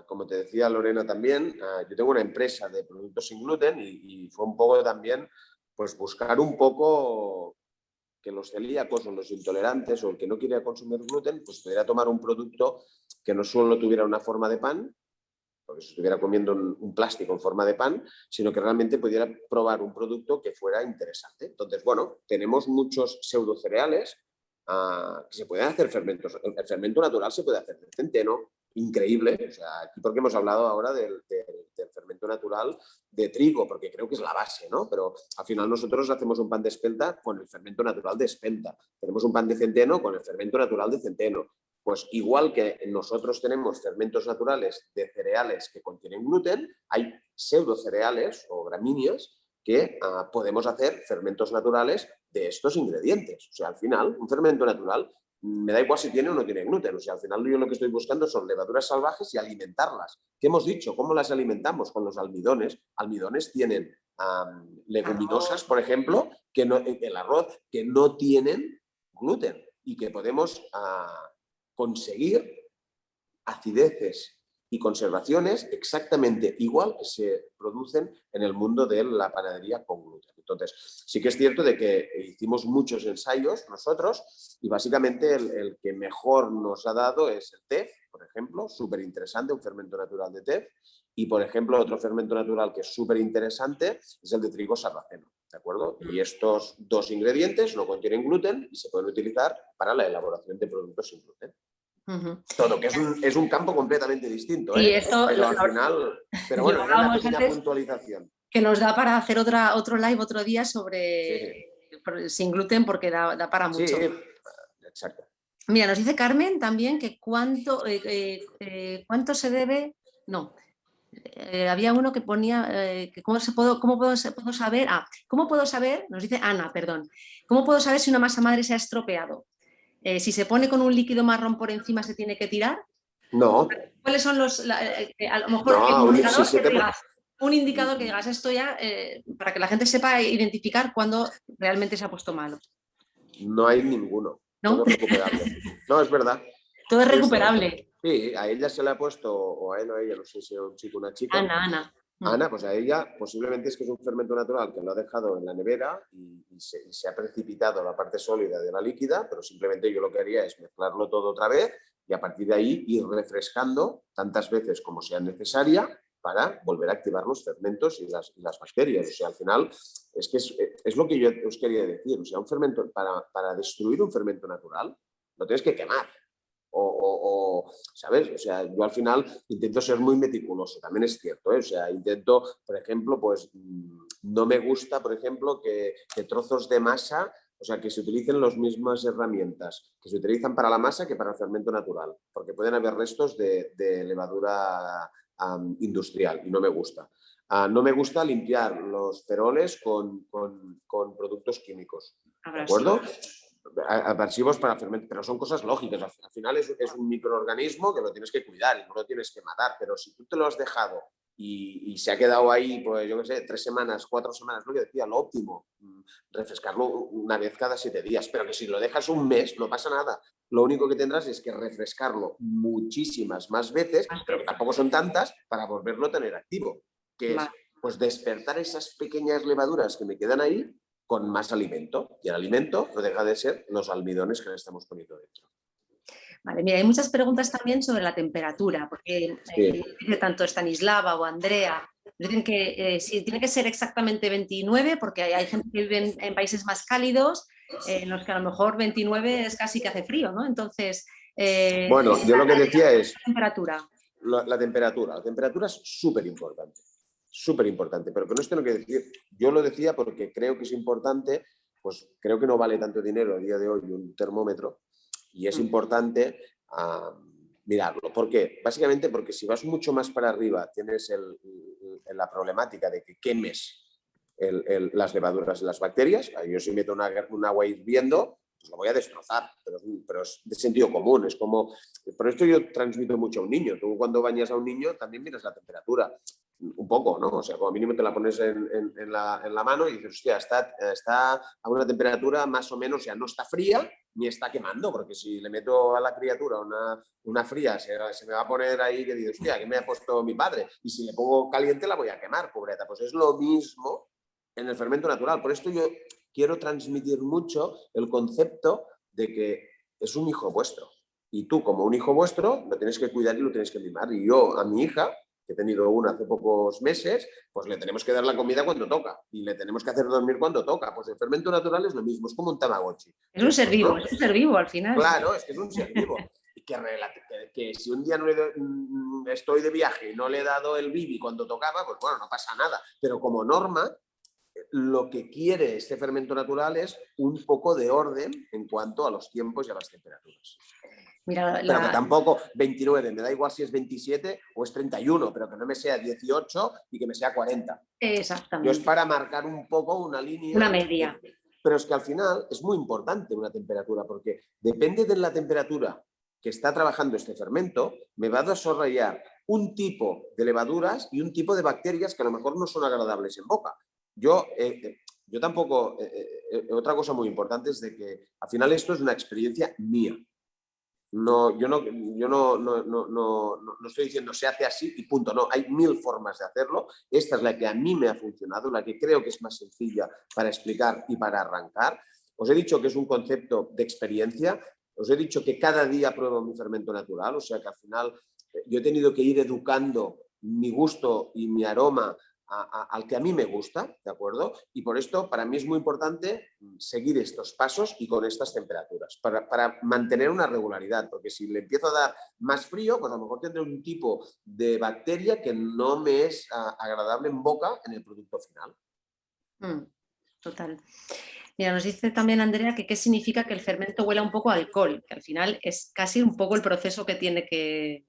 como te decía Lorena también, yo tengo una empresa de productos sin gluten y fue un poco también pues buscar un poco que los celíacos o los intolerantes o el que no quiera consumir gluten pues pudiera tomar un producto que no solo tuviera una forma de pan, porque se estuviera comiendo un plástico en forma de pan, sino que realmente pudiera probar un producto que fuera interesante. Entonces, bueno, tenemos muchos pseudocereales que se pueden hacer fermentos. El fermento natural se puede hacer de centeno, increíble. O sea, aquí porque hemos hablado ahora del fermento natural de trigo, porque creo que es la base, ¿no? Pero al final nosotros hacemos un pan de espelta con el fermento natural de espelta. Tenemos un pan de centeno con el fermento natural de centeno. Pues igual que nosotros tenemos fermentos naturales de cereales que contienen gluten, hay pseudocereales o gramíneas que podemos hacer fermentos naturales de estos ingredientes. O sea, al final, un fermento natural me da igual si tiene o no tiene gluten. O sea, al final yo lo que estoy buscando son levaduras salvajes y alimentarlas. ¿Qué hemos dicho? ¿Cómo las alimentamos? Con los almidones. Almidones tienen leguminosas, por ejemplo, que no, el arroz, que no tienen gluten y que podemos conseguir acideces y conservaciones exactamente igual que se producen en el mundo de la panadería con gluten. Entonces, sí que es cierto de que hicimos muchos ensayos nosotros y básicamente el que mejor nos ha dado es el TEF, por ejemplo, súper interesante, un fermento natural de TEF. Y, por ejemplo, otro fermento natural que es súper interesante es el de trigo sarraceno, ¿de acuerdo? Y estos dos ingredientes no contienen gluten y se pueden utilizar para la elaboración de productos sin gluten. Todo, que es un campo completamente distinto, sí, esto pero al final, pero bueno, era una pequeña puntualización. Que nos da para hacer otro live otro día sobre sin gluten porque da para mucho. Sí, exacto. Mira, nos dice Carmen también que cuánto se debe, no, había uno que ponía que cómo puedo saber, ¿cómo puedo saber? Nos dice Ana, perdón, ¿cómo puedo saber si una masa madre se ha estropeado? Si se pone con un líquido marrón por encima, ¿se tiene que tirar? No. ¿Cuáles son a lo mejor No, el indicador que te digas, un indicador que digas esto ya, para que la gente sepa identificar cuándo realmente se ha puesto malo? No hay ninguno. ¿No? Todo es recuperable. No, es verdad. Todo es recuperable. Sí, a ella se le ha puesto, o a él o a ella, no sé si era un chico o una chica. Ana. Ana, pues a ella posiblemente es que es un fermento natural que lo ha dejado en la nevera y se ha precipitado la parte sólida de la líquida, pero simplemente yo lo que haría es mezclarlo todo otra vez y a partir de ahí ir refrescando tantas veces como sea necesaria para volver a activar los fermentos y las bacterias. O sea, al final es que es lo que yo os quería decir. O sea, un fermento, para destruir un fermento natural lo tienes que quemar. ¿Sabes? O sea, yo al final intento ser muy meticuloso, también es cierto, ¿eh? O sea, intento, por ejemplo, pues no me gusta, por ejemplo, que trozos de masa, o sea, que se utilicen las mismas herramientas que se utilizan para la masa que para el fermento natural, porque pueden haber restos de levadura industrial y no me gusta. No me gusta limpiar los ceroles con productos químicos, ¿de acuerdo? Aversivos para fermentar, pero son cosas lógicas. Al final es un microorganismo que lo tienes que cuidar y no lo tienes que matar, pero si tú te lo has dejado y se ha quedado ahí, pues yo qué sé, 3 semanas, 4 semanas, lo que decía, lo óptimo, refrescarlo una vez cada 7 días, pero que si lo dejas un mes no pasa nada. Lo único que tendrás es que refrescarlo muchísimas más veces, pero que tampoco son tantas, para volverlo a tener activo, que es pues despertar esas pequeñas levaduras que me quedan ahí con más alimento. Y el alimento no deja de ser los almidones que le estamos poniendo dentro. Vale, mira, hay muchas preguntas también sobre la temperatura, porque tanto Stanislava o Andrea dicen que si tiene que ser exactamente 29, porque hay gente que vive en países más cálidos, en los que a lo mejor 29 es casi que hace frío, ¿no? Entonces... bueno, yo lo que decía es... temperatura. La temperatura es súper importante. Súper importante, pero con esto no quiero decir, yo lo decía porque creo que es importante, pues creo que no vale tanto dinero a día de hoy un termómetro y es importante mirarlo. ¿Por qué? Básicamente porque si vas mucho más para arriba tienes la problemática de que quemes las levaduras y las bacterias. Yo si meto un agua hirviendo, pues lo voy a destrozar, pero es de sentido común. Es como, por esto yo transmito mucho a un niño. Tú cuando bañas a un niño también miras la temperatura. un poco, ¿no? O sea, como mínimo te la pones en la mano y dices, hostia, está a una temperatura más o menos, o sea, no está fría ni está quemando, porque si le meto a la criatura una fría, se me va a poner ahí que digo, hostia, ¿qué me ha puesto mi padre? Y si le pongo caliente la voy a quemar, pobreta. Pues es lo mismo en el fermento natural. Por esto yo quiero transmitir mucho el concepto de que es un hijo vuestro. Y tú, como un hijo vuestro, lo tienes que cuidar y lo tienes que mimar. Y yo, a mi hija, que he tenido una hace pocos meses, pues le tenemos que dar la comida cuando toca y le tenemos que hacer dormir cuando toca. Pues el fermento natural es lo mismo, es como un Tamagotchi. Es un ser vivo, ¿no? es un ser vivo al final. Claro, es que es un ser vivo. Y que si un día no estoy de viaje y no le he dado el bibi cuando tocaba, pues bueno, no pasa nada. Pero como norma, lo que quiere este fermento natural es un poco de orden en cuanto a los tiempos y a las temperaturas. Mira, pero que tampoco 29, me da igual si es 27 o es 31, pero que no me sea 18 y que me sea 40. Exactamente. Yo es para marcar un poco una línea. Una media. Pero es que al final es muy importante una temperatura, porque depende de la temperatura que está trabajando este fermento, me va a desarrollar un tipo de levaduras y un tipo de bacterias que a lo mejor no son agradables en boca. Yo tampoco, otra cosa muy importante es de que al final esto es una experiencia mía. No, yo no estoy diciendo se hace así y punto, no, hay 1000 formas de hacerlo. Esta es la que a mí me ha funcionado, la que creo que es más sencilla para explicar y para arrancar. Os he dicho que es un concepto de experiencia, os he dicho que cada día pruebo mi fermento natural, o sea que al final yo he tenido que ir educando mi gusto y mi aroma al que a mí me gusta, ¿de acuerdo? Y por esto para mí es muy importante seguir estos pasos y con estas temperaturas, para mantener una regularidad, porque si le empiezo a dar más frío, pues a lo mejor tendré un tipo de bacteria que no me es agradable en boca en el producto final. Total. Mira, nos dice también Andrea que qué significa que el fermento huela un poco a alcohol, que al final es casi un poco el proceso que tiene que...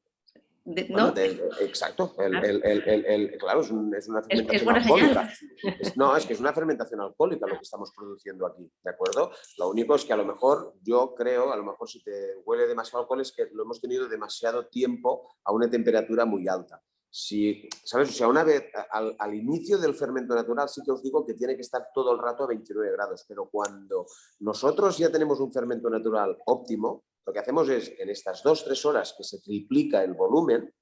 ¿no? Bueno, exacto. Claro, es una fermentación es buena alcohólica. Señal. Es que es una fermentación alcohólica lo que estamos produciendo aquí, ¿de acuerdo? Lo único es que a lo mejor, yo creo, a lo mejor si te huele demasiado alcohol es que lo hemos tenido demasiado tiempo a una temperatura muy alta. Si, ¿sabes? O sea, una vez al inicio del fermento natural sí que os digo que tiene que estar todo el rato a 29 grados, pero cuando nosotros ya tenemos un fermento natural óptimo, lo que hacemos es, en estas 2-3 horas que se triplica el volumen,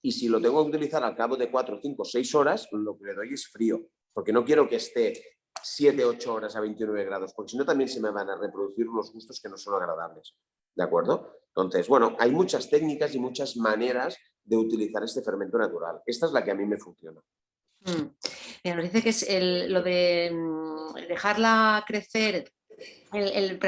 y si lo tengo que utilizar al cabo de 4, 5, 6 horas, lo que le doy es frío, porque no quiero que esté 7, 8 horas a 29 grados, porque si no también se me van a reproducir unos gustos que no son agradables. ¿De acuerdo? Entonces, bueno, hay muchas técnicas y muchas maneras de utilizar este fermento natural. Esta es la que a mí me funciona. Mira, nos dice que es lo de dejarla crecer el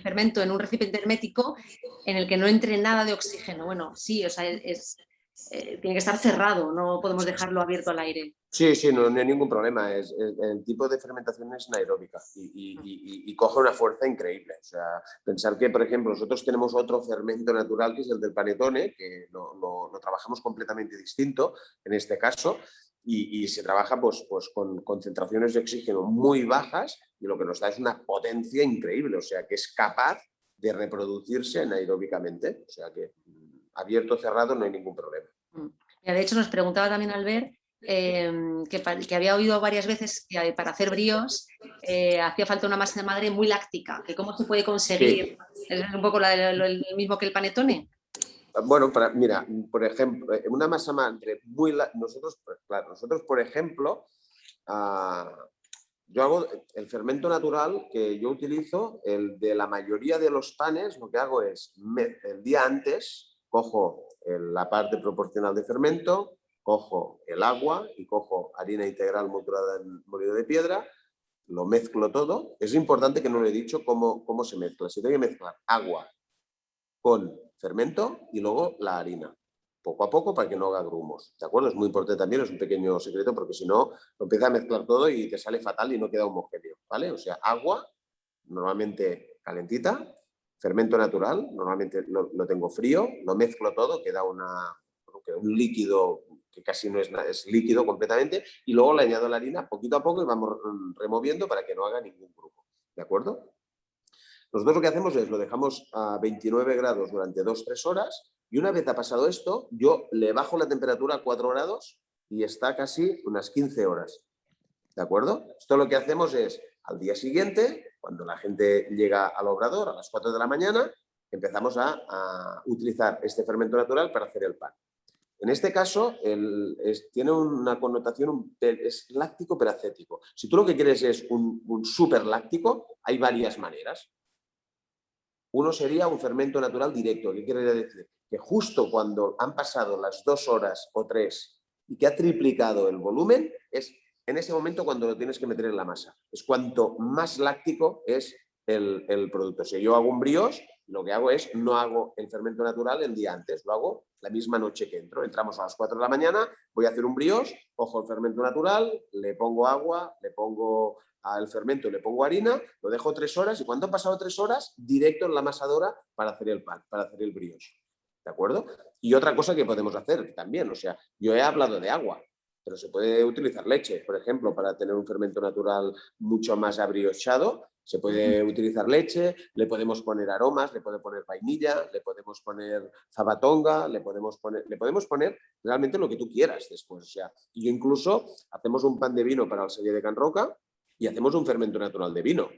fermento en un recipiente hermético en el que no entre nada de oxígeno. Bueno, sí, o sea, tiene que estar cerrado, no podemos dejarlo abierto al aire. Sí, no hay ningún problema. El tipo de fermentación es anaeróbica y coge una fuerza increíble. O sea, pensar que, por ejemplo, nosotros tenemos otro fermento natural que es el del panetone, que lo trabajamos completamente distinto en este caso, y se trabaja pues con concentraciones de oxígeno muy bajas y lo que nos da es una potencia increíble, o sea, que es capaz de reproducirse anaeróbicamente. O sea, que abierto o cerrado no hay ningún problema. De hecho, nos preguntaba también Albert que había oído varias veces que para hacer bríos hacía falta una masa de madre muy láctica, que cómo se puede conseguir. Sí. ¿Es un poco el mismo que el panetone? Bueno, mira, por ejemplo, una masa madre muy... Nosotros, por ejemplo, yo hago el fermento natural que yo utilizo, el de la mayoría de los panes, lo que hago es, el día antes, cojo la parte proporcional de fermento, cojo el agua y cojo harina integral moturada en molido de piedra, lo mezclo todo. Es importante que no lo he dicho cómo se mezcla. Se tiene que mezclar agua con fermento y luego la harina, poco a poco para que no haga grumos, ¿de acuerdo? Es muy importante también, es un pequeño secreto porque si no, lo empiezas a mezclar todo y te sale fatal y no queda homogéneo, ¿vale? O sea, agua, normalmente calentita, fermento natural, normalmente lo tengo frío, lo mezclo todo, queda un líquido que casi no es nada, es líquido completamente, y luego le añado la harina poquito a poco y vamos removiendo para que no haga ningún grumo, ¿de acuerdo? Nosotros lo que hacemos es lo dejamos a 29 grados durante 2-3 horas y una vez ha pasado esto, yo le bajo la temperatura a 4 grados y está casi unas 15 horas. ¿De acuerdo? Esto lo que hacemos es, al día siguiente, cuando la gente llega al obrador a las 4 de la mañana, empezamos a utilizar este fermento natural para hacer el pan. En este caso, tiene una connotación, es láctico peracético. Si tú lo que quieres es un súper láctico, hay varias maneras. Uno sería un fermento natural directo. ¿Qué quiere decir? Que justo cuando han pasado las 2 horas o 3 y que ha triplicado el volumen, es en ese momento cuando lo tienes que meter en la masa. Es cuanto más láctico es el producto. Si yo hago un brioche, lo que hago es, no hago el fermento natural el día antes, lo hago la misma noche que entro. Entramos a las 4 de la mañana, voy a hacer un brioche, cojo el fermento natural, le pongo agua, le pongo al fermento y le pongo harina, lo dejo 3 horas y cuando han pasado 3 horas, directo en la amasadora para hacer el pan, para hacer el brioche. ¿De acuerdo? Y otra cosa que podemos hacer también, o sea, yo he hablado de agua, pero se puede utilizar leche, por ejemplo, para tener un fermento natural mucho más abriochado. Se puede utilizar leche, le podemos poner aromas, le podemos poner vainilla, le podemos poner zabatonga, le podemos poner realmente lo que tú quieras después. O sea, y incluso hacemos un pan de vino para el celler de Can Roca y hacemos un fermento natural de vino. O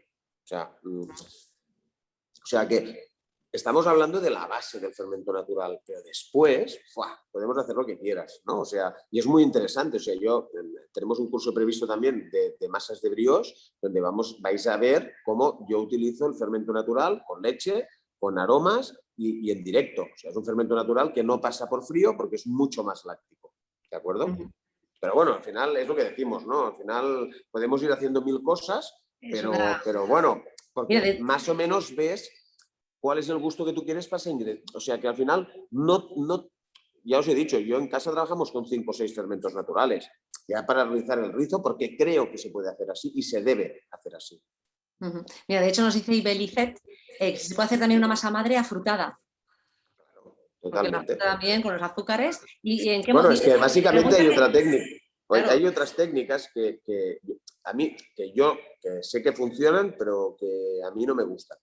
sea que estamos hablando de la base del fermento natural, pero después podemos hacer lo que quieras, ¿no? O sea, y es muy interesante. O sea, tenemos un curso previsto también de masas de brioche, donde vais a ver cómo yo utilizo el fermento natural con leche, con aromas y en directo. O sea, es un fermento natural que no pasa por frío porque es mucho más láctico, ¿de acuerdo? Pero bueno, al final es lo que decimos, ¿no? Al final podemos ir haciendo 1000 cosas, pero bueno, porque más o menos ves cuál es el gusto que tú quieres para ese ingrediente. O sea, que al final ya os he dicho, yo en casa trabajamos con 5 o 6 fermentos naturales, ya para realizar el rizo, porque creo que se puede hacer así y se debe hacer así. Mira, de hecho nos dice Ibelicet que se puede hacer también una masa madre afrutada. Totalmente. También con los azúcares. ¿Y en qué bueno, es que básicamente hay otra técnica. Claro. Hay otras técnicas que yo sé que funcionan, pero que a mí no me gustan.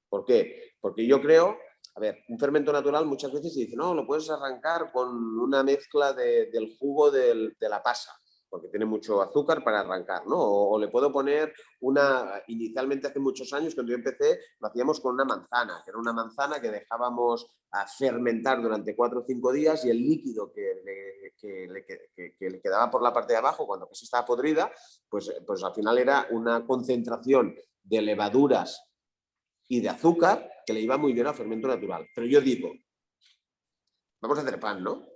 ¿Por qué? Porque yo creo, a ver, un fermento natural muchas veces se dice, no, lo puedes arrancar con una mezcla del jugo de la pasa, porque tiene mucho azúcar para arrancar, ¿no? O le puedo poner inicialmente hace muchos años, cuando yo empecé, lo hacíamos con una manzana, que era una manzana que dejábamos a fermentar durante 4 o 5 días y el líquido que le quedaba por la parte de abajo, cuando casi estaba podrida, pues al final era una concentración de levaduras y de azúcar que le iba muy bien al fermento natural. Pero yo digo, vamos a hacer pan, ¿no?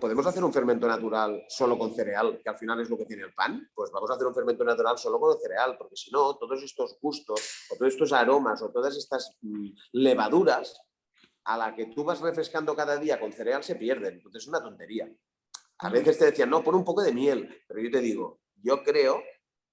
¿Podemos hacer un fermento natural solo con cereal, que al final es lo que tiene el pan? Pues vamos a hacer un fermento natural solo con el cereal, porque si no, todos estos gustos, o todos estos aromas, o todas estas levaduras, a la que tú vas refrescando cada día con cereal, se pierden. Entonces es una tontería. A veces te decían, no, pon un poco de miel, pero yo te digo, yo creo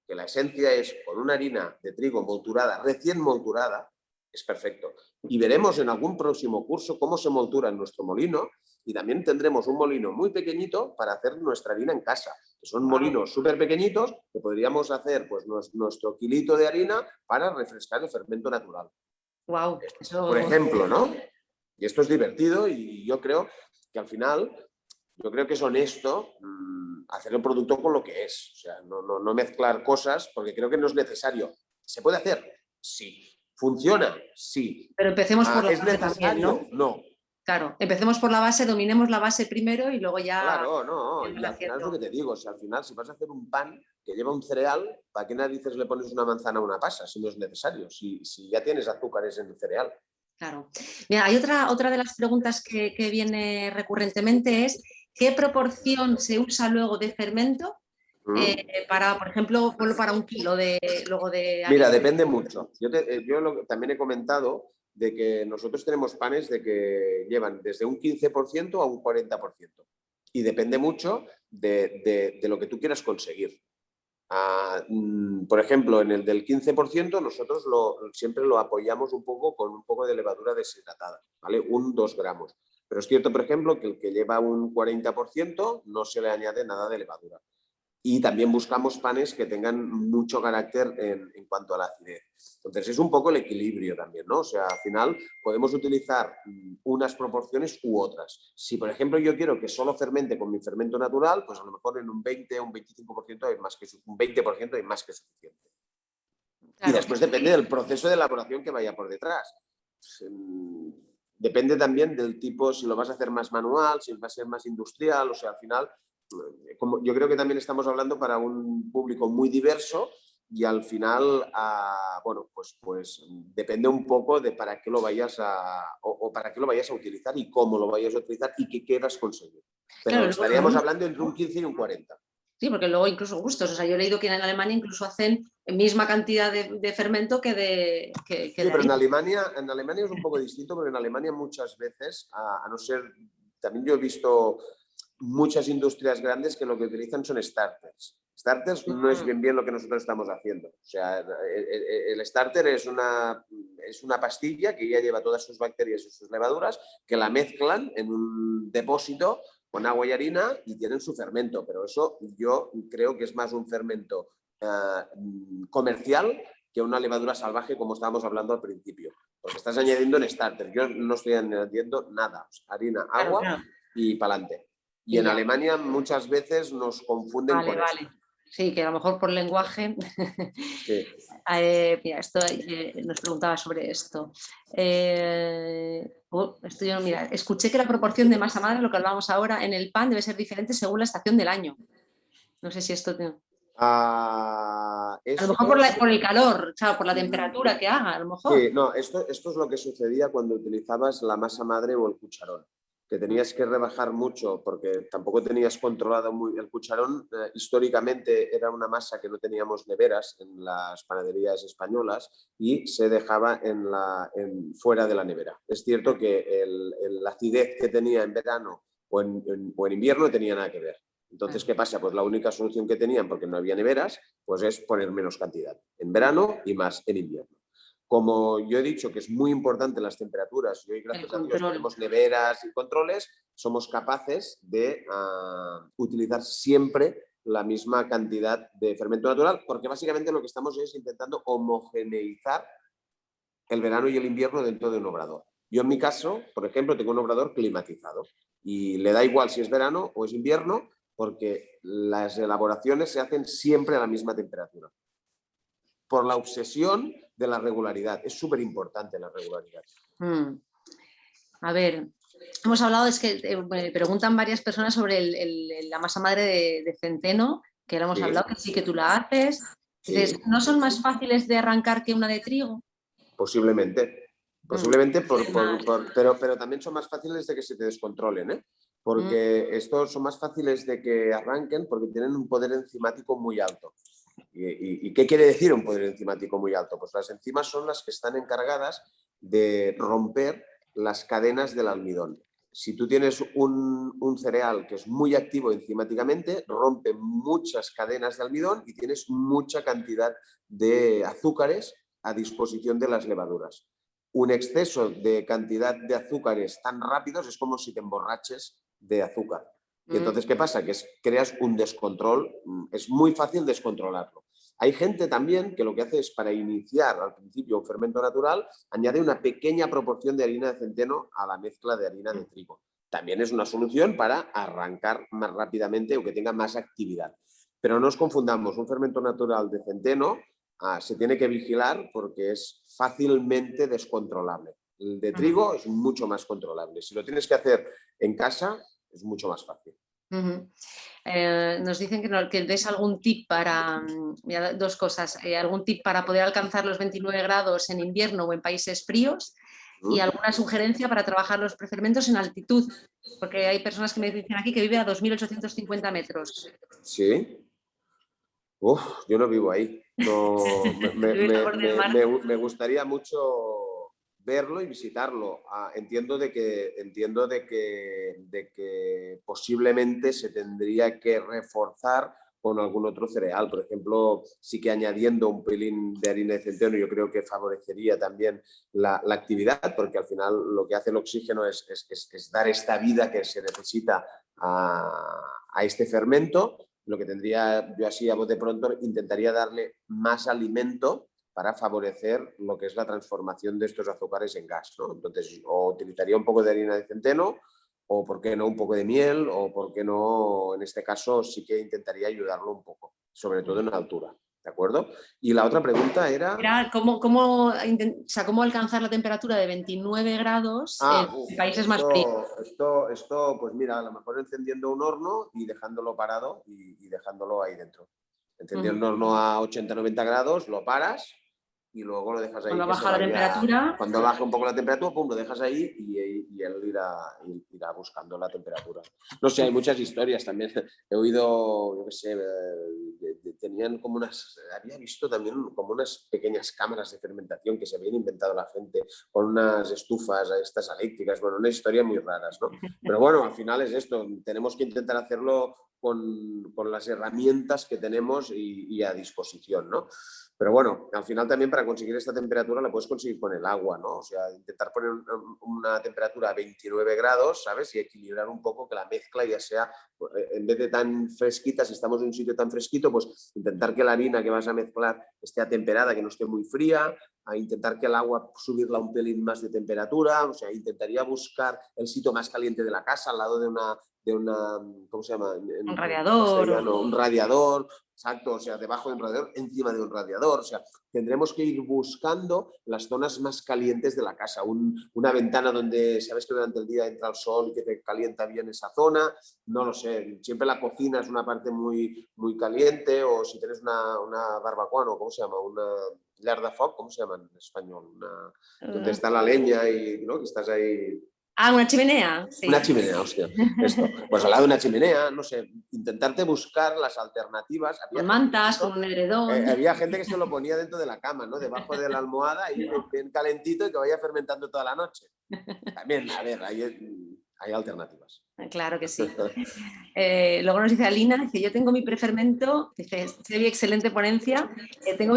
que la esencia es con una harina de trigo molturada, recién molturada, es perfecto. Y veremos en algún próximo curso cómo se moltura en nuestro molino y también tendremos un molino muy pequeñito para hacer nuestra harina en casa, que son molinos súper pequeñitos que podríamos hacer pues nuestro kilito de harina para refrescar el fermento natural. Wow, eso... Por ejemplo, ¿no? Y esto es divertido y yo creo que al final... Yo creo que es honesto hacer el producto con lo que es. O sea, no mezclar cosas porque creo que no es necesario. ¿Se puede hacer? Sí. ¿Funciona? Sí. Pero empecemos por la base. ¿Es necesario? también, ¿no? Claro, empecemos por la base, dominemos la base primero y luego ya... Claro, no. Y al final es lo que te digo. O sea, al final, si vas a hacer un pan que lleva un cereal, ¿para qué narices le pones una manzana a una pasa si no es necesario? Si ya tienes azúcares en el cereal. Claro. Mira, hay otra de las preguntas que viene recurrentemente es ¿qué proporción se usa luego de fermento para, por ejemplo, para 1 kilo de harina? Mira, depende mucho. Yo también he comentado de que nosotros tenemos panes de que llevan desde un 15% a un 40%. Y depende mucho de lo que tú quieras conseguir. Por ejemplo, en el del 15% nosotros siempre lo apoyamos un poco con un poco de levadura deshidratada, ¿vale? 1-2 gramos. Pero es cierto, por ejemplo, que el que lleva un 40% no se le añade nada de levadura. Y también buscamos panes que tengan mucho carácter en cuanto a la acidez. Entonces es un poco el equilibrio también, ¿no? O sea, al final podemos utilizar unas proporciones u otras. Si, por ejemplo, yo quiero que solo fermente con mi fermento natural, pues a lo mejor en un 20 o un 25% hay más que un 20% hay más que suficiente. Claro. Y después depende del proceso de elaboración que vaya por detrás. Depende también del tipo, si lo vas a hacer más manual, si va a ser más industrial, o sea, al final, como yo creo que también estamos hablando para un público muy diverso y al final, bueno, pues depende un poco de para qué lo vayas o para qué lo vayas a utilizar y cómo lo vayas a utilizar y qué quieras conseguir. Pero claro, estaríamos hablando entre un 15 y un 40. Sí, porque luego incluso gustos. O sea, yo he leído que en Alemania incluso hacen misma cantidad de fermento que de... sí, pero en Alemania es un poco distinto, porque en Alemania muchas veces, a no ser... También yo he visto muchas industrias grandes que lo que utilizan son starters. Starters no es bien lo que nosotros estamos haciendo. O sea, el starter es una pastilla que ya lleva todas sus bacterias y sus levaduras, que la mezclan en un depósito con agua y harina y tienen su fermento. Pero eso yo creo que es más un fermento comercial que una levadura salvaje, como estábamos hablando al principio. Porque estás añadiendo en starter. Yo no estoy añadiendo nada. Harina, agua y pa'lante. Y en Alemania muchas veces nos confunden con esto. Sí, que a lo mejor por lenguaje... Sí. Mira, esto nos preguntaba sobre esto. Mira, escuché que la proporción de masa madre, lo que hablábamos ahora, en el pan debe ser diferente según la estación del año. No sé si esto... A lo mejor por el calor, o sea, por la temperatura que haga, a lo mejor. Sí, no, esto es lo que sucedía cuando utilizabas la masa madre o el cucharón, que tenías que rebajar mucho porque tampoco tenías controlado muy el cucharón. Históricamente era una masa que no teníamos neveras en las panaderías españolas y se dejaba fuera de la nevera. Es cierto que la acidez que tenía en verano o en invierno no tenía nada que ver. Entonces, ¿qué pasa? Pues la única solución que tenían, porque no había neveras, pues es poner menos cantidad en verano y más en invierno. Como yo he dicho que es muy importante las temperaturas y hoy, gracias a Dios, tenemos neveras y controles, somos capaces de utilizar siempre la misma cantidad de fermento natural, porque básicamente lo que estamos es intentando homogeneizar el verano y el invierno dentro de un obrador. Yo en mi caso, por ejemplo, tengo un obrador climatizado y le da igual si es verano o es invierno, porque las elaboraciones se hacen siempre a la misma temperatura. Por la obsesión de la regularidad. Es súper importante la regularidad. A ver, hemos hablado, es que me preguntan varias personas sobre la masa madre de centeno, que ahora hemos hablado, que sí que tú la haces. Dices, ¿no son más fáciles de arrancar que una de trigo? Posiblemente. Pero también son más fáciles de que se te descontrolen, ¿eh? Porque estos son más fáciles de que arranquen porque tienen un poder enzimático muy alto. ¿Y qué quiere decir un poder enzimático muy alto? Pues las enzimas son las que están encargadas de romper las cadenas del almidón. Si tú tienes un cereal que es muy activo enzimáticamente, rompe muchas cadenas de almidón y tienes mucha cantidad de azúcares a disposición de las levaduras. Un exceso de cantidad de azúcares tan rápidos es como si te emborraches de azúcar. Y entonces, ¿qué pasa? Que creas un descontrol, es muy fácil descontrolarlo. Hay gente también que lo que hace es, para iniciar al principio un fermento natural, añade una pequeña proporción de harina de centeno a la mezcla de harina de trigo. También es una solución para arrancar más rápidamente o que tenga más actividad. Pero no nos confundamos, un fermento natural de centeno se tiene que vigilar porque es fácilmente descontrolable. El de trigo es mucho más controlable. Si lo tienes que hacer en casa, es mucho más fácil. Nos dicen que des algún tip para, mira, dos cosas, algún tip para poder alcanzar los 29 grados en invierno o en países fríos y alguna sugerencia para trabajar los prefermentos en altitud, porque hay personas que me dicen aquí que viven a 2.850 metros. Sí. Yo no vivo ahí. No, me gustaría mucho verlo y visitarlo. Entiendo de que posiblemente se tendría que reforzar con algún otro cereal. Por ejemplo, sí que añadiendo un pelín de harina de centeno yo creo que favorecería también la actividad, porque al final lo que hace el oxígeno es dar esta vida que se necesita a este fermento. lo que tendría yo así a bote pronto, intentaría darle más alimento para favorecer lo que es la transformación de estos azúcares en gas, ¿no? Entonces, o utilizaría un poco de harina de centeno, o por qué no un poco de miel, o por qué no, en este caso sí que intentaría ayudarlo un poco, sobre todo en altura, ¿de acuerdo? Y la otra pregunta era... Era cómo alcanzar la temperatura de 29 grados en países más fríos. Esto, pues mira, a lo mejor encendiendo un horno y dejándolo parado y dejándolo ahí dentro. Encendiendo un horno a 80-90 grados, lo paras y luego lo dejas ahí. Cuando baja la temperatura. Cuando baja un poco la temperatura, pum, lo dejas ahí y él irá buscando la temperatura. No sé, hay muchas historias también. He oído, yo qué sé, tenían como había visto también como unas pequeñas cámaras de fermentación que se habían inventado la gente con unas estufas estas eléctricas. Bueno, unas historias muy raras, ¿no? Pero bueno, al final es esto. Tenemos que intentar hacerlo con las herramientas que tenemos y a disposición, ¿no? Pero bueno, al final también para conseguir esta temperatura la puedes conseguir con el agua, ¿no? O sea, intentar poner una temperatura a 29 grados, ¿sabes? Y equilibrar un poco que la mezcla ya sea, en vez de tan fresquita, si estamos en un sitio tan fresquito, pues intentar que la harina que vas a mezclar esté atemperada, que no esté muy fría, a intentar que el agua subirla un pelín más de temperatura, o sea, intentaría buscar el sitio más caliente de la casa, al lado de una ¿cómo se llama? Un radiador. Un radiador, exacto, o sea, debajo de un radiador, encima de un radiador, o sea, tendremos que ir buscando las zonas más calientes de la casa, una ventana donde sabes que durante el día entra el sol y que te calienta bien esa zona, no lo sé, siempre la cocina es una parte muy, muy caliente, o si tienes una barbacoa, ¿no? ¿Cómo se llama? Una llar de foc, ¿cómo se llama en español? Donde está la leña y, ¿no? Que estás ahí... Ah, una chimenea. Sí. Una chimenea, hostia. Esto. Pues al lado de una chimenea, no sé, intentarte buscar las alternativas. Con mantas, con un edredón. Había gente que se lo ponía dentro de la cama, ¿no? Debajo de la almohada y bien calentito y que vaya fermentando toda la noche. También, a ver, hay alternativas. Claro que sí. Luego nos dice Alina, dice, yo tengo mi prefermento, dice, excelente ponencia, tengo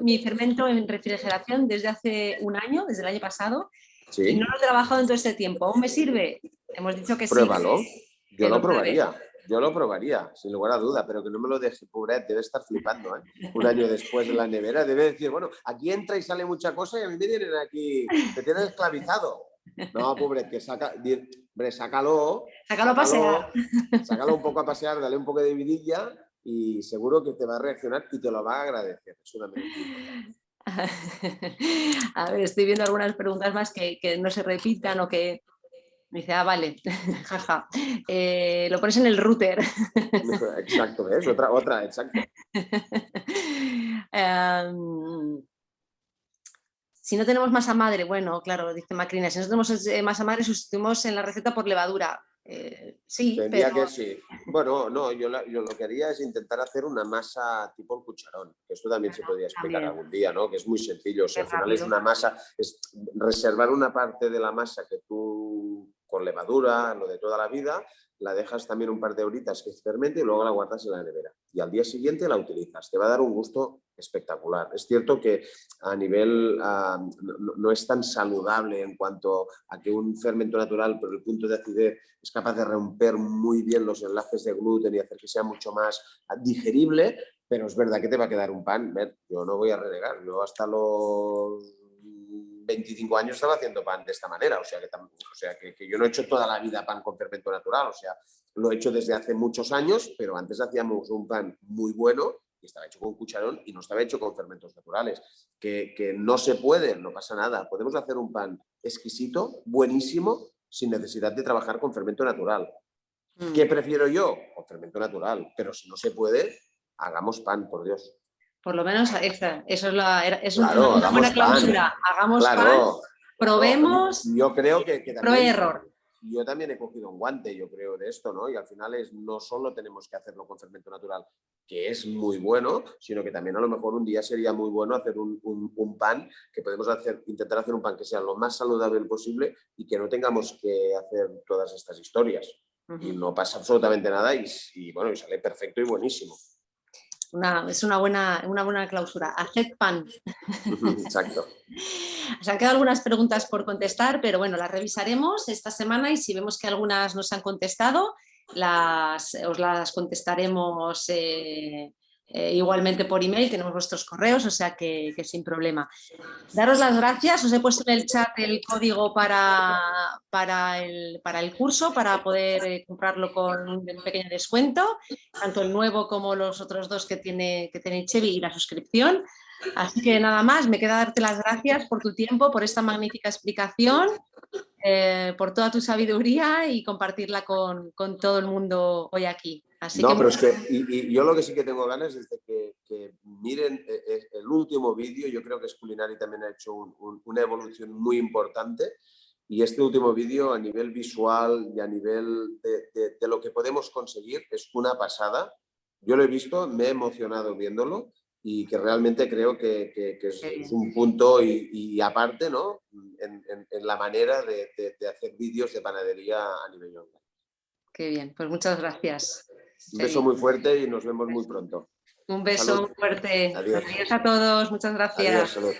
mi fermento en refrigeración desde hace un año, desde el año pasado, ¿sí? Y no lo he trabajado en todo este tiempo. ¿Aún me sirve? Hemos dicho que Pruébalo. Sí. Yo lo probaría. Yo lo probaría, sin lugar a duda, pero que no me lo deje, pobret, debe estar flipando, ¿eh? Un año después en la nevera, debe decir, bueno, aquí entra y sale mucha cosa y a mí me tienen aquí, me tienen esclavizado. No, pobre, que sácalo a pasear. Sácalo un poco a pasear, dale un poco de vidilla y seguro que te va a reaccionar y te lo va a agradecer. Es una mentira. A ver, estoy viendo algunas preguntas más que no se repitan o que... Me dice, vale, jaja, lo pones en el router. Exacto, ¿ves? Otra, exacto. Si no tenemos masa madre, bueno, claro, dice Macrina, si no tenemos masa madre, sustituimos en la receta por levadura. Sí, tendría pero... que sí. Bueno, no, yo lo que haría es intentar hacer una masa tipo el cucharón, que esto también se podría explicar algún día, ¿no? Que es muy sencillo, o sea, al final es una masa, es reservar una parte de la masa que tú, con levadura, lo de toda la vida, la dejas también un par de horitas que se fermente y luego la guardas en la nevera. Y al día siguiente la utilizas. Te va a dar un gusto espectacular. Es cierto que a nivel no es tan saludable en cuanto a que un fermento natural por el punto de acidez es capaz de romper muy bien los enlaces de gluten y hacer que sea mucho más digerible, pero es verdad que te va a quedar un pan. Yo no voy a renegar, yo hasta los 25 años estaba haciendo pan de esta manera, o sea que yo no he hecho toda la vida pan con fermento natural, o sea, lo he hecho desde hace muchos años, pero antes hacíamos un pan muy bueno y estaba hecho con cucharón y no estaba hecho con fermentos naturales. Que no se puede, no pasa nada, podemos hacer un pan exquisito, buenísimo, sin necesidad de trabajar con fermento natural. ¿Qué prefiero yo? Con fermento natural, pero si no se puede, hagamos pan, por Dios. Por lo menos eso es una buena clausura. Hagamos pan, probemos. Yo creo que también, error. Yo también he cogido un guante, yo creo, de esto, ¿no? Y al final no solo tenemos que hacerlo con fermento natural, que es muy bueno, sino que también a lo mejor un día sería muy bueno hacer un pan, que podemos intentar hacer un pan que sea lo más saludable posible y que no tengamos que hacer todas estas historias. Y no pasa absolutamente nada y sale perfecto y buenísimo. Es una buena clausura. Haced pan. Exacto. Se han quedado algunas preguntas por contestar, pero bueno, las revisaremos esta semana y si vemos que algunas nos han contestado, os las contestaremos igualmente por email, tenemos vuestros correos, o sea que sin problema. Daros las gracias, os he puesto en el chat el código para el curso, para poder comprarlo con un pequeño descuento, tanto el nuevo como los otros dos que tiene Chevy y la suscripción. Así que nada más, me queda darte las gracias por tu tiempo, por esta magnífica explicación, por toda tu sabiduría y compartirla con todo el mundo hoy aquí. Así no, pero es que y yo lo que sí que tengo ganas es de que miren el último vídeo. Yo creo que Esculinari también ha hecho una evolución muy importante, y este último vídeo a nivel visual y a nivel de lo que podemos conseguir es una pasada. Yo lo he visto, me he emocionado viéndolo, y que realmente creo que es un punto y aparte, ¿no? en la manera de hacer vídeos de panadería a nivel online. Qué bien, pues muchas gracias. Un beso muy fuerte y nos vemos muy pronto. Un beso Salud. muy fuerte. Adiós. Adiós a todos, muchas gracias. Adiós, salud.